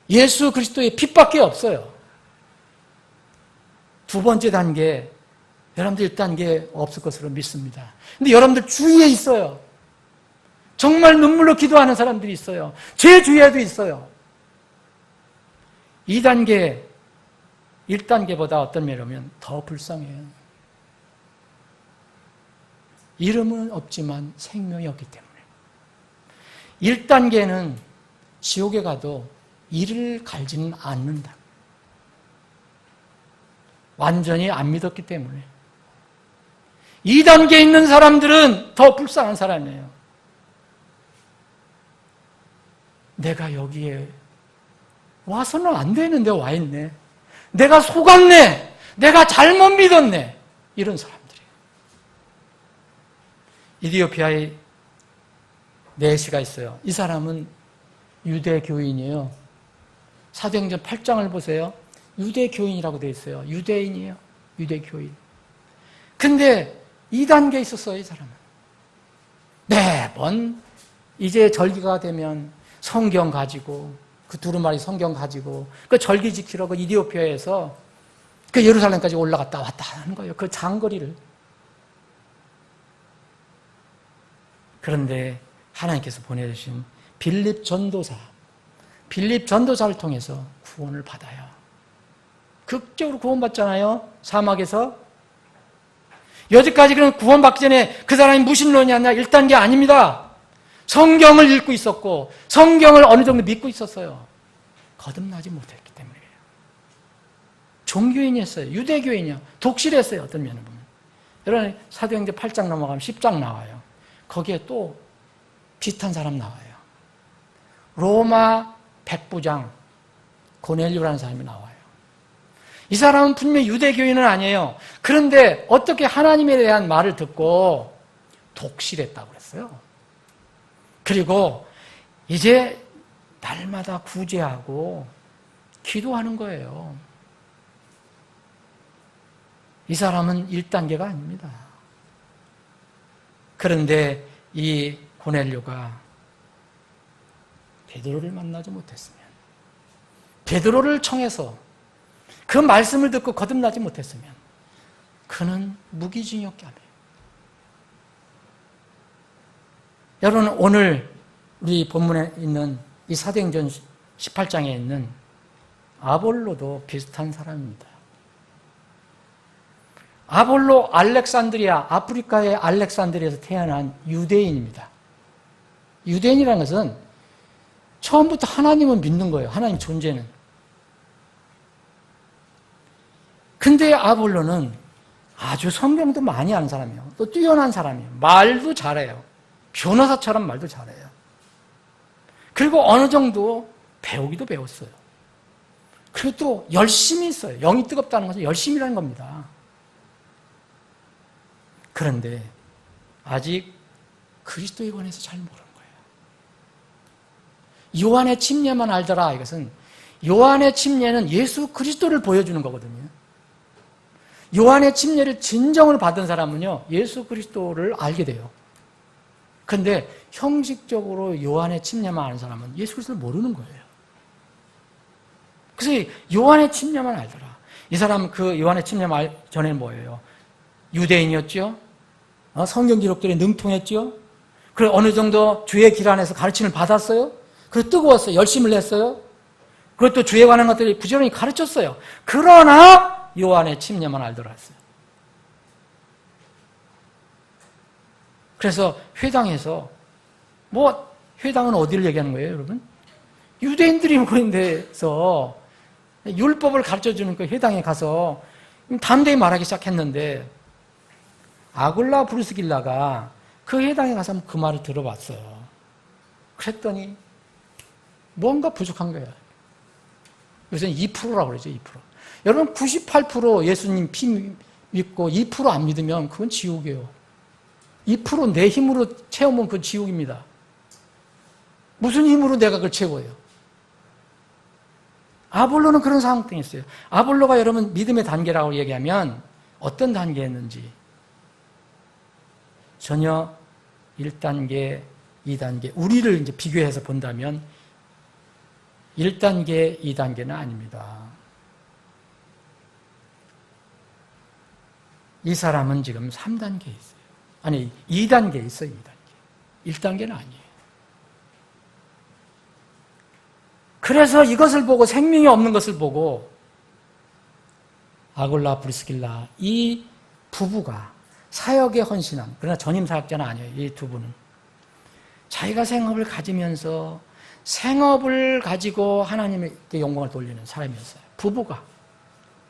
예수 그리스도의 빛밖에 없어요. 두 번째 단계, 여러분들 1단계 없을 것으로 믿습니다. 근데 여러분들 주위에 있어요. 정말 눈물로 기도하는 사람들이 있어요. 제 주위에도 있어요. 2단계, 1단계보다 어떤 면이면 더 불쌍해요. 이름은 없지만 생명이 없기 때문에. 1단계는 지옥에 가도 이를 갈지는 않는다. 완전히 안 믿었기 때문에. 2단계에 있는 사람들은 더 불쌍한 사람이에요. 내가 여기에 와서는 안 되는데 와 있네. 내가 속았네. 내가 잘못 믿었네. 이런 사람들이에요. 이디오피아에 내시가 있어요. 이 사람은 유대교인이에요. 사도행전 8장을 보세요. 유대교인이라고 되어 있어요. 유대인이에요. 유대교인. 근데 2단계에 있었어요, 이 사람은. 매번 이제 절기가 되면 성경 가지고, 그 두루마리 성경 가지고, 그 절기 지키러 그 이디오피아에서 그 예루살렘까지 올라갔다 왔다 하는 거예요. 그 장거리를. 그런데 하나님께서 보내주신 빌립 전도사를 통해서 구원을 받아요. 극적으로 구원받잖아요. 사막에서. 여지까지 그런 구원받기 전에 그 사람이 무신론이었냐? 1단계 아닙니다. 성경을 읽고 있었고 성경을 어느 정도 믿고 있었어요. 거듭나지 못했기 때문이에요. 종교인이었어요. 유대교인이요. 독실했어요. 어떤 면을 보면. 여러분 사도행전 8장 넘어가면 10장 나와요. 거기에 또 비슷한 사람 나와요. 로마 백부장 고넬료라는 사람이 나와요. 이 사람은 분명히 유대교인은 아니에요. 그런데 어떻게 하나님에 대한 말을 듣고 독실했다고 그랬어요. 그리고 이제 날마다 구제하고 기도하는 거예요. 이 사람은 1단계가 아닙니다. 그런데 이 고넬료가 베드로를 만나지 못했으면, 베드로를 청해서 그 말씀을 듣고 거듭나지 못했으면 그는 무기징역감이에요. 여러분, 오늘 우리 본문에 있는 이 사도행전 18장에 있는 아볼로도 비슷한 사람입니다. 아볼로 알렉산드리아, 아프리카의 알렉산드리아에서 태어난 유대인입니다. 유대인이라는 것은 처음부터 하나님을 믿는 거예요. 하나님 존재는. 근데 아볼로는 아주 성경도 많이 아는 사람이에요. 또 뛰어난 사람이에요. 말도 잘해요. 변호사처럼 말도 잘해요. 그리고 어느 정도 배우기도 배웠어요. 그리고 또 열심히 있어요. 영이 뜨겁다는 것은 열심이라는 겁니다. 그런데 아직 그리스도에 관해서 잘 모르는 거예요. 요한의 침례만 알더라. 이것은 요한의 침례는 예수 그리스도를 보여주는 거거든요. 요한의 침례를 진정으로 받은 사람은요, 예수 그리스도를 알게 돼요. 그런데 형식적으로 요한의 침례만 아는 사람은 예수 그리스도를 모르는 거예요. 그래서 요한의 침례만 알더라. 이 사람은 그 요한의 침례 말 전에는 뭐예요? 유대인이었죠. 성경 기록들에 능통했죠. 그리고 어느 정도 주의 길 안에서 가르침을 받았어요. 그리고 뜨거웠어요. 열심을 했어요. 그리고 또 주에 관한 것들을 부지런히 가르쳤어요. 그러나 요한의 침례만 알더라고요. 그래서 회당에서, 회당은 어디를 얘기하는 거예요, 여러분? 유대인들이 모인 데서 율법을 가르쳐주는 그 회당에 가서 담대히 말하기 시작했는데, 아굴라 브루스길라가 그 회당에 가서 그 말을 들어봤어요. 그랬더니 뭔가 부족한 거예요. 요새는 2%라고 그러죠, 2%. 여러분, 98% 예수님 피 믿고 2% 안 믿으면 그건 지옥이에요. 2% 내 힘으로 채우면 그건 지옥입니다. 무슨 힘으로 내가 그걸 채워요? 아볼로는 그런 상황이 있어요. 아볼로가 여러분 믿음의 단계라고 얘기하면 어떤 단계였는지 전혀 1단계, 2단계, 우리를 이제 비교해서 본다면 1단계, 2단계는 아닙니다. 이 사람은 지금 3단계에 있어요. 아니, 2단계에 있어요, 2단계. 1단계는 아니에요. 그래서 이것을 보고, 생명이 없는 것을 보고, 아굴라 브리스길라, 이 부부가 사역에 헌신한, 그러나 전임 사역자는 아니에요, 이 두 분은. 자기가 생업을 가지면서 생업을 가지고 하나님께 영광을 돌리는 사람이었어요. 부부가.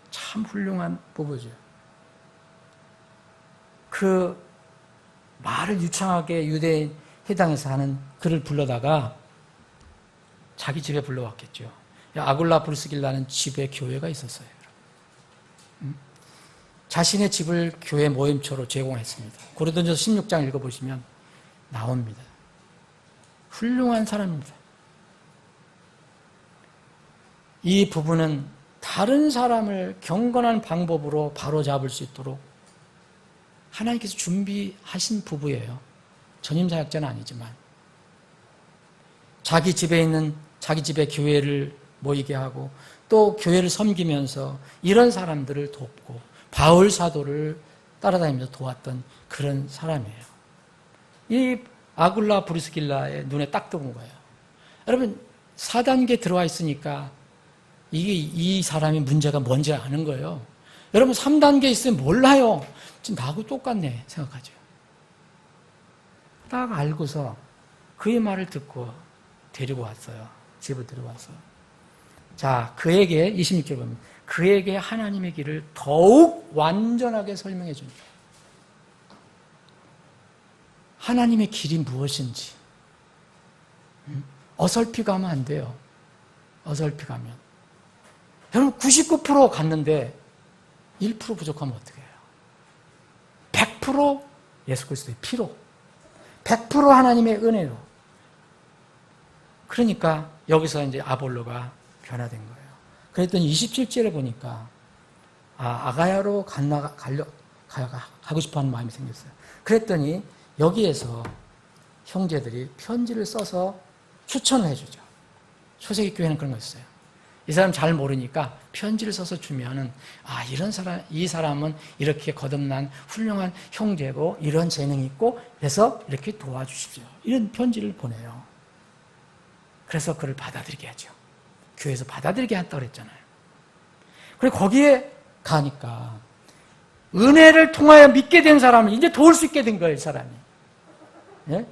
참 훌륭한 부부죠. 그 말을 유창하게 유대인 회당에서 하는 그를 불러다가 자기 집에 불러왔겠죠. 아굴라 브루스길라는 집에 교회가 있었어요. 자신의 집을 교회 모임처로 제공했습니다. 고린도전서 16장 읽어보시면 나옵니다. 훌륭한 사람입니다. 이 부부는 다른 사람을 경건한 방법으로 바로잡을 수 있도록 하나님께서 준비하신 부부예요. 전임 사역자는 아니지만 자기 집에 있는 자기 집에 교회를 모이게 하고 또 교회를 섬기면서 이런 사람들을 돕고 바울 사도를 따라다니면서 도왔던 그런 사람이에요. 이 아굴라 브리스길라의 눈에 딱 들어온 거예요. 여러분 4단계 들어와 있으니까 이게 이 사람이 문제가 뭔지 아는 거예요. 여러분 3단계 있으면 몰라요. 지금 나하고 똑같네 생각하죠. 딱 알고서 그의 말을 듣고 데리고 왔어요. 집을 데려와서. 자, 그에게 26절 보면 그에게 하나님의 길을 더욱 완전하게 설명해 줍니다. 하나님의 길이 무엇인지 어설피 가면 안 돼요. 어설피 가면 여러분 99% 갔는데 1% 부족하면 어떻게 해요? 100% 예수 그리스도의 피로, 100% 하나님의 은혜로. 그러니까 여기서 이제 아볼로가 변화된 거예요. 그랬더니 27절에 보니까 아가야로 가고 싶어하는 마음이 생겼어요. 그랬더니 여기에서 형제들이 편지를 써서 추천을 해주죠. 초세기 교회는 그런 거 있어요. 이 사람 잘 모르니까 편지를 써서 주면은 이 사람은 이렇게 거듭난 훌륭한 형제고 이런 재능이 있고 그래서 이렇게 도와주십시오. 이런 편지를 보내요. 그래서 그를 받아들이게 하죠. 교회에서 받아들이게 한다고 그랬잖아요. 그리고 거기에 가니까 은혜를 통하여 믿게 된 사람을 이제 도울 수 있게 된 거예요, 이 사람이. 예?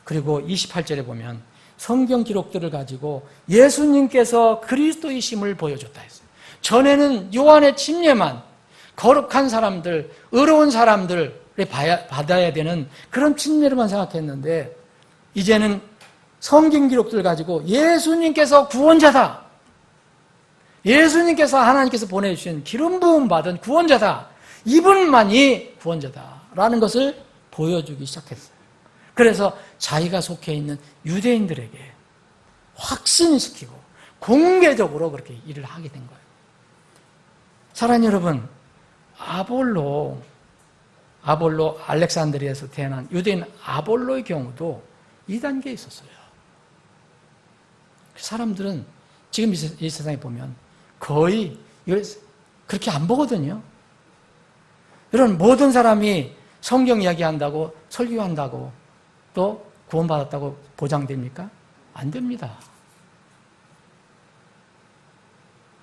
그리고 28절에 보면 성경 기록들을 가지고 예수님께서 그리스도이심을 보여줬다 했어요. 전에는 요한의 침례만 거룩한 사람들, 의로운 사람들에 받아야 되는 그런 침례로만 생각했는데 이제는 성경 기록들을 가지고 예수님께서 구원자다. 예수님께서 하나님께서 보내주신 기름 부음 받은 구원자다. 이분만이 구원자다라는 것을 보여주기 시작했어요. 그래서 자기가 속해 있는 유대인들에게 확신시키고 공개적으로 그렇게 일을 하게 된 거예요. 사랑하는 여러분, 아볼로 알렉산드리아에서 태어난 유대인 아볼로의 경우도 이 단계에 있었어요. 사람들은 지금 이 세상에 보면 거의 이걸 그렇게 안 보거든요. 이런 모든 사람이 성경 이야기한다고 설교한다고 또 구원받았다고 보장됩니까? 안 됩니다.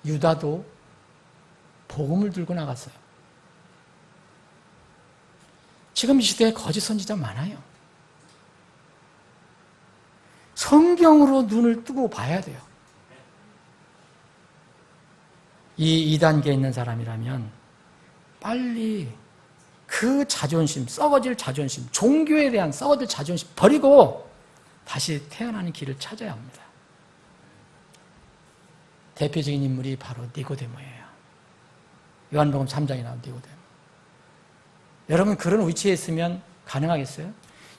유다도 복음을 들고 나갔어요. 지금 이 시대에 거짓 선지자 많아요. 성경으로 눈을 뜨고 봐야 돼요. 이 2단계에 있는 사람이라면 빨리 그 자존심, 썩어질 자존심, 종교에 대한 썩어질 자존심 버리고 다시 태어나는 길을 찾아야 합니다. 대표적인 인물이 바로 니고데모예요. 요한복음 3장에 나온 니고데모. 여러분 그런 위치에 있으면 가능하겠어요?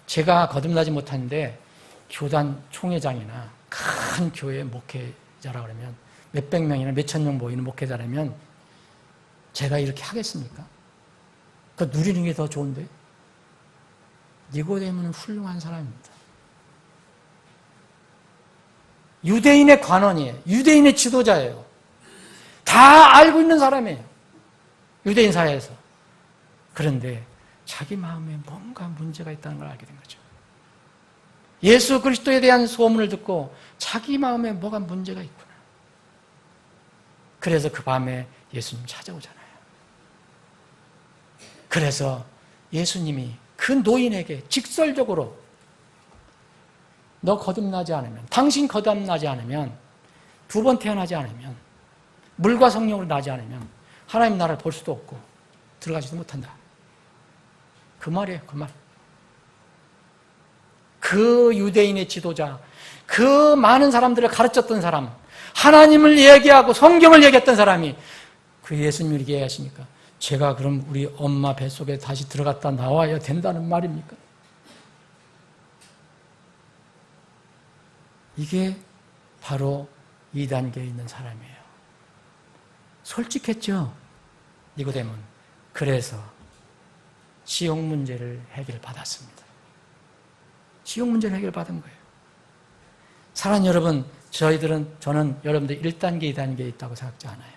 제가 거듭나지 못하는데 교단 총회장이나 큰 교회 목회자라 그러면 몇백 명이나 몇천 명 모이는 목회자라면 제가 이렇게 하겠습니까? 그 누리는 게 더 좋은데? 니고데모는 훌륭한 사람입니다. 유대인의 관원이에요. 유대인의 지도자예요. 다 알고 있는 사람이에요. 유대인 사회에서. 그런데 자기 마음에 뭔가 문제가 있다는 걸 알게 된 거죠. 예수 그리스도에 대한 소문을 듣고 자기 마음에 뭐가 문제가 있구나. 그래서 그 밤에 예수님 찾아오잖아요. 그래서 예수님이 그 노인에게 직설적으로 너 거듭나지 않으면, 당신 거듭나지 않으면, 2번 태어나지 않으면, 물과 성령으로 나지 않으면 하나님 나라를 볼 수도 없고 들어가지도 못한다. 그 말이에요, 그 말. 그 유대인의 지도자, 그 많은 사람들을 가르쳤던 사람, 하나님을 얘기하고 성경을 얘기했던 사람이 그 예수님을 얘기하시니까 제가 그럼 우리 엄마 뱃속에 다시 들어갔다 나와야 된다는 말입니까? 이게 바로 2단계에 있는 사람이에요. 솔직했죠? 니고데모는. 그래서 지옥 문제를 해결받았습니다. 지옥 문제를 해결받은 거예요. 사랑하는 여러분, 저는 여러분들 1단계, 2단계에 있다고 생각지 않아요.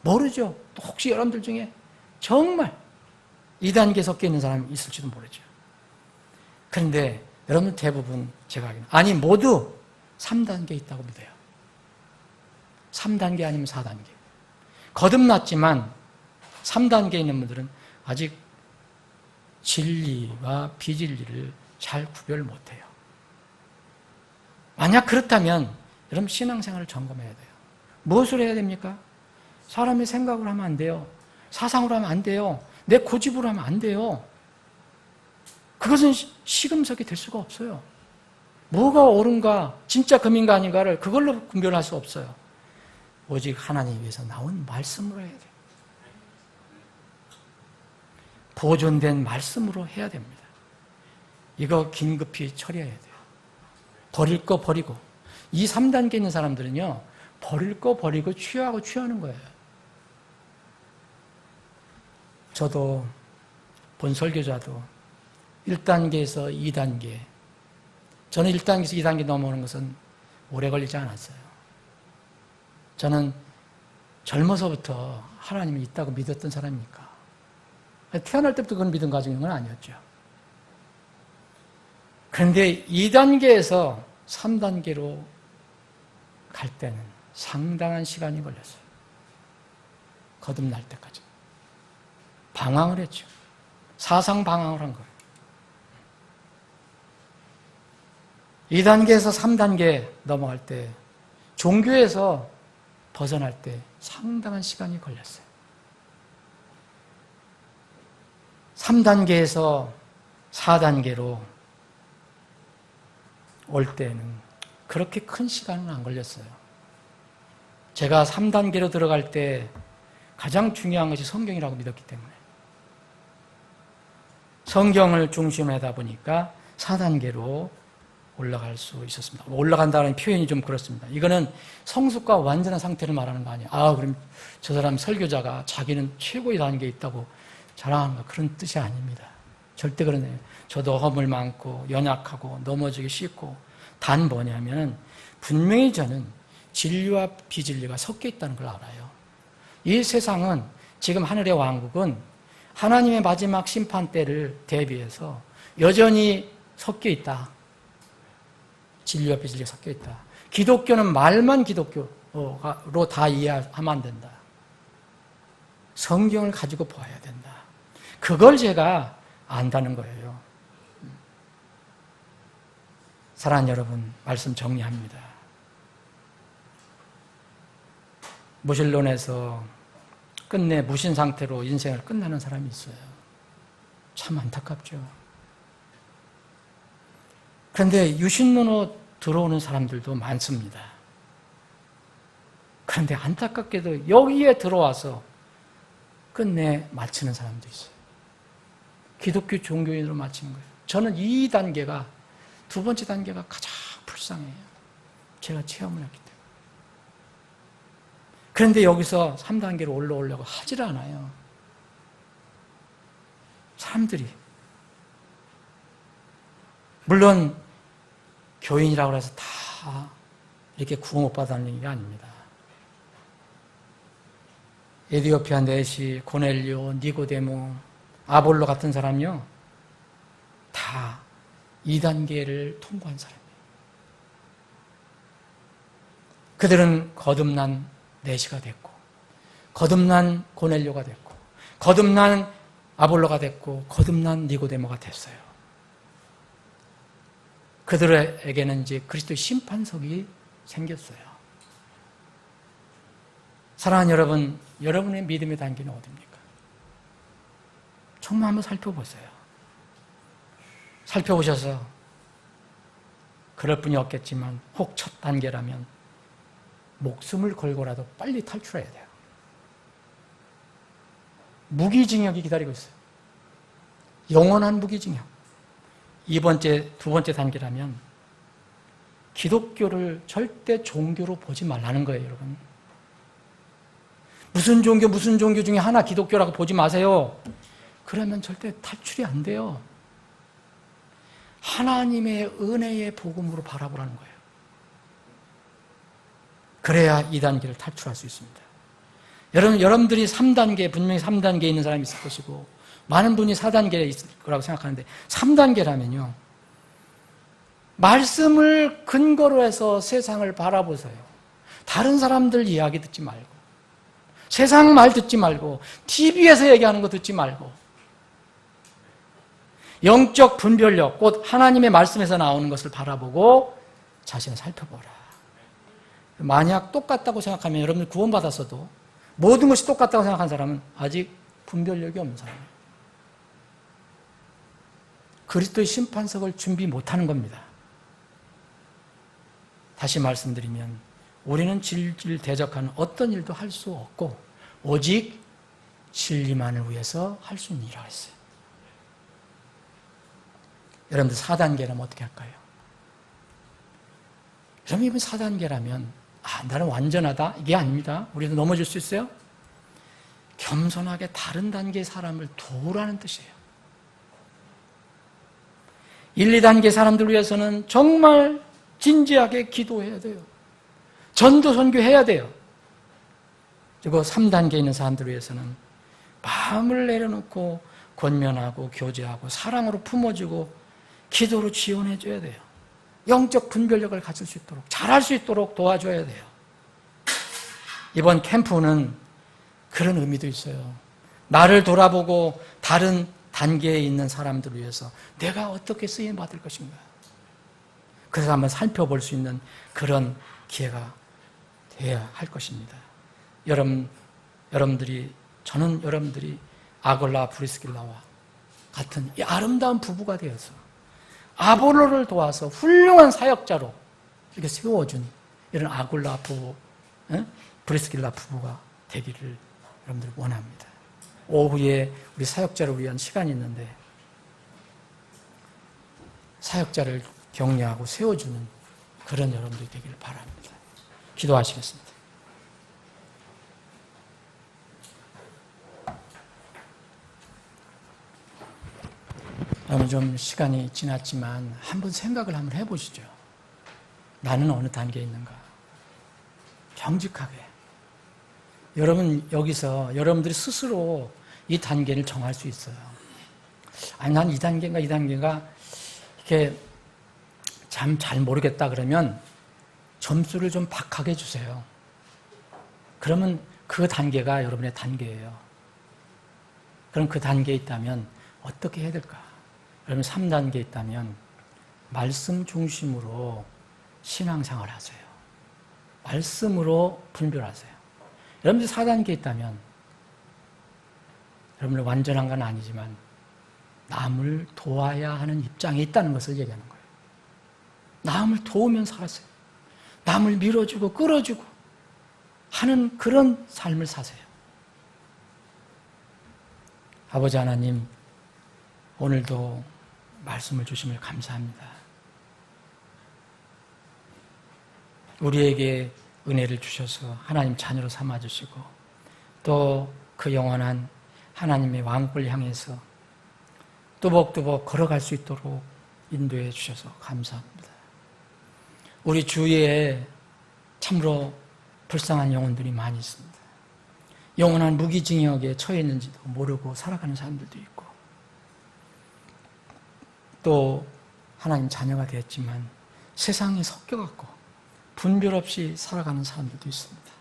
모르죠. 또 혹시 여러분들 중에 정말 2단계에 섞여 있는 사람이 있을지도 모르죠. 그런데 여러분 대부분 제가 알기로는, 아니 모두 3단계에 있다고 믿어요. 3단계 아니면 4단계. 거듭났지만 3단계에 있는 분들은 아직 진리와 비진리를 잘 구별 못해요. 만약 그렇다면 여러분 신앙생활을 점검해야 돼요. 무엇을 해야 됩니까? 사람의 생각으로 하면 안 돼요. 사상으로 하면 안 돼요. 내 고집으로 하면 안 돼요. 그것은 시금석이 될 수가 없어요. 뭐가 옳은가, 진짜 금인가 아닌가를 그걸로 분별할 수 없어요. 오직 하나님 위해서 나온 말씀으로 해야 돼요. 보존된 말씀으로 해야 됩니다. 이거 긴급히 처리해야 돼요. 버릴 거 버리고. 이 3단계 있는 사람들은요, 버릴 거 버리고 취하고 취하는 거예요. 저도 본 설교자도 1단계에서 2단계, 저는 1단계에서 2단계 넘어오는 것은 오래 걸리지 않았어요. 저는 젊어서부터 하나님이 있다고 믿었던 사람이니까. 태어날 때부터 그런 믿음 가지고 있는 건 아니었죠. 그런데 2단계에서 3단계로 갈 때는 상당한 시간이 걸렸어요. 거듭날 때까지. 방황을 했죠. 사상 방황을 한 거예요. 2단계에서 3단계 넘어갈 때, 종교에서 벗어날 때 상당한 시간이 걸렸어요. 3단계에서 4단계로 올 때는 그렇게 큰 시간은 안 걸렸어요. 제가 3단계로 들어갈 때 가장 중요한 것이 성경이라고 믿었기 때문에 성경을 중심으로 하다 보니까 4단계로 올라갈 수 있었습니다. 올라간다는 표현이 좀 그렇습니다. 이거는 성숙과 완전한 상태를 말하는 거 아니에요. 그럼 저 사람 설교자가 자기는 최고의 단계에 있다고 자랑하는 거, 그런 뜻이 아닙니다. 절대 그러네요. 저도 허물 많고 연약하고 넘어지기 쉽고, 단 뭐냐면 분명히 저는 진리와 비진리가 섞여 있다는 걸 알아요. 이 세상은, 지금 하늘의 왕국은 하나님의 마지막 심판 때를 대비해서 여전히 섞여 있다. 진리와 비진리가 섞여 있다. 기독교는 말만 기독교로 다 이해하면 안 된다. 성경을 가지고 보아야 된다. 그걸 제가 안다는 거예요. 사랑하는 여러분, 말씀 정리합니다. 무신론에서 끝내 무신 상태로 인생을 끝나는 사람이 있어요. 참 안타깝죠. 그런데 유신론으로 들어오는 사람들도 많습니다. 그런데 안타깝게도 여기에 들어와서 끝내 마치는 사람도 있어요. 기독교 종교인으로 마치는 거예요. 저는 이 단계가, 두 번째 단계가 가장 불쌍해요. 제가 체험을 했기 때문에. 그런데 여기서 3단계로 올라오려고 하질 않아요. 사람들이. 물론 교인이라고 해서 다 이렇게 구원 못 받았는 게 아닙니다. 에디오피아 네시, 고넬료, 니고데모, 아볼로 같은 사람요, 다 2단계를 통과한 사람이에요. 그들은 거듭난 네시가 됐고, 거듭난 고넬료가 됐고, 거듭난 아볼로가 됐고, 거듭난 니고데모가 됐어요. 그들에게는 이제 그리스도의 심판석이 생겼어요. 사랑하는 여러분, 여러분의 믿음의 단계는 어디입니까? 정말 한번 살펴보세요. 살펴보셔서 그럴 뿐이 없겠지만 혹 첫 단계라면 목숨을 걸고라도 빨리 탈출해야 돼요. 무기징역이 기다리고 있어요. 영원한 무기징역. 두 번째 단계라면 기독교를 절대 종교로 보지 말라는 거예요, 여러분. 무슨 종교 중에 하나 기독교라고 보지 마세요. 그러면 절대 탈출이 안 돼요. 하나님의 은혜의 복음으로 바라보라는 거예요. 그래야 2단계를 탈출할 수 있습니다. 여러분들이 3단계, 분명히 3단계에 있는 사람이 있을 것이고, 많은 분이 4단계에 있을 거라고 생각하는데, 3단계라면요, 말씀을 근거로 해서 세상을 바라보세요. 다른 사람들 이야기 듣지 말고, 세상 말 듣지 말고, TV에서 얘기하는 거 듣지 말고, 영적 분별력, 곧 하나님의 말씀에서 나오는 것을 바라보고 자신을 살펴보라. 만약 똑같다고 생각하면, 여러분들 구원받았어도 모든 것이 똑같다고 생각하는 사람은 아직 분별력이 없는 사람이에요. 그리스도의 심판석을 준비 못하는 겁니다. 다시 말씀드리면 우리는 진리를 대적하는 어떤 일도 할 수 없고 오직 진리만을 위해서 할 수 있는 일이라고 했어요. 여러분들 4단계라면 어떻게 할까요? 여러분 이번 4단계라면 나는 완전하다? 이게 아닙니다. 우리도 넘어질 수 있어요? 겸손하게 다른 단계의 사람을 도우라는 뜻이에요. 1, 2단계 사람들 위해서는 정말 진지하게 기도해야 돼요. 전도 선교해야 돼요. 그리고 3단계에 있는 사람들 위해서는 마음을 내려놓고 권면하고 교제하고 사랑으로 품어주고 기도로 지원해줘야 돼요. 영적 분별력을 가질 수 있도록 잘할 수 있도록 도와줘야 돼요. 이번 캠프는 그런 의미도 있어요. 나를 돌아보고 다른 단계에 있는 사람들을 위해서 내가 어떻게 쓰임받을 것인가. 그래서 한번 살펴볼 수 있는 그런 기회가 돼야 할 것입니다. 저는 여러분들이 아골라 브리스길라와 같은 이 아름다운 부부가 되어서 아볼로를 도와서 훌륭한 사역자로 이렇게 세워준 이런 아골라 부부, 브리스길라 부부가 되기를 여러분들 원합니다. 오후에 우리 사역자를 위한 시간이 있는데 사역자를 격려하고 세워주는 그런 여러분들이 되기를 바랍니다. 기도하시겠습니다. 여러분 좀 시간이 지났지만 한번 생각을 한번 해보시죠. 나는 어느 단계에 있는가? 정직하게. 여러분 여기서 여러분들이 스스로 이 단계를 정할 수 있어요. 난 이 단계인가 이 단계인가 이렇게 참 잘 모르겠다 그러면 점수를 좀 박하게 주세요. 그러면 그 단계가 여러분의 단계예요. 그럼 그 단계에 있다면 어떻게 해야 될까? 여러분 3단계에 있다면 말씀 중심으로 신앙생활 하세요. 말씀으로 분별하세요. 여러분들 4단계에 있다면 여러분들 완전한 건 아니지만 남을 도와야 하는 입장에 있다는 것을 얘기하는 거예요. 남을 도우면서 살았어요. 남을 밀어주고 끌어주고 하는 그런 삶을 사세요. 아버지 하나님, 오늘도 말씀을 주심을 감사합니다. 우리에게 은혜를 주셔서 하나님 자녀로 삼아주시고 또 그 영원한 하나님의 왕국을 향해서 뚜벅뚜벅 걸어갈 수 있도록 인도해 주셔서 감사합니다. 우리 주위에 참으로 불쌍한 영혼들이 많이 있습니다. 영원한 무기징역에 처해 있는지도 모르고 살아가는 사람들도 있고 또 하나님 자녀가 되었지만 세상에 섞여갖고 분별 없이 살아가는 사람들도 있습니다.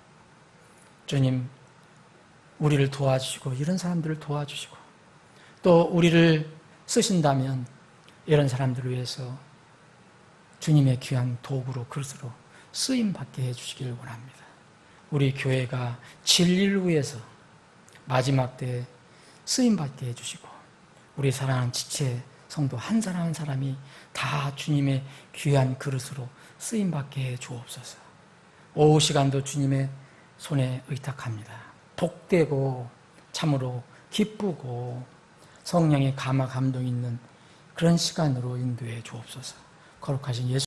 주님, 우리를 도와주시고 이런 사람들을 도와주시고 또 우리를 쓰신다면 이런 사람들을 위해서 주님의 귀한 도구로 그릇으로 쓰임받게 해주시길 원합니다. 우리 교회가 진리를 위해서 마지막 때에 쓰임받게 해주시고 우리 사랑하는 지체 성도 한 사람 한 사람이 다 주님의 귀한 그릇으로 쓰임받게 해 주옵소서. 오후 시간도 주님의 손에 의탁합니다. 복되고 참으로 기쁘고 성령의 감화 감동 있는 그런 시간으로 인도해 주옵소서. 거룩하신 예수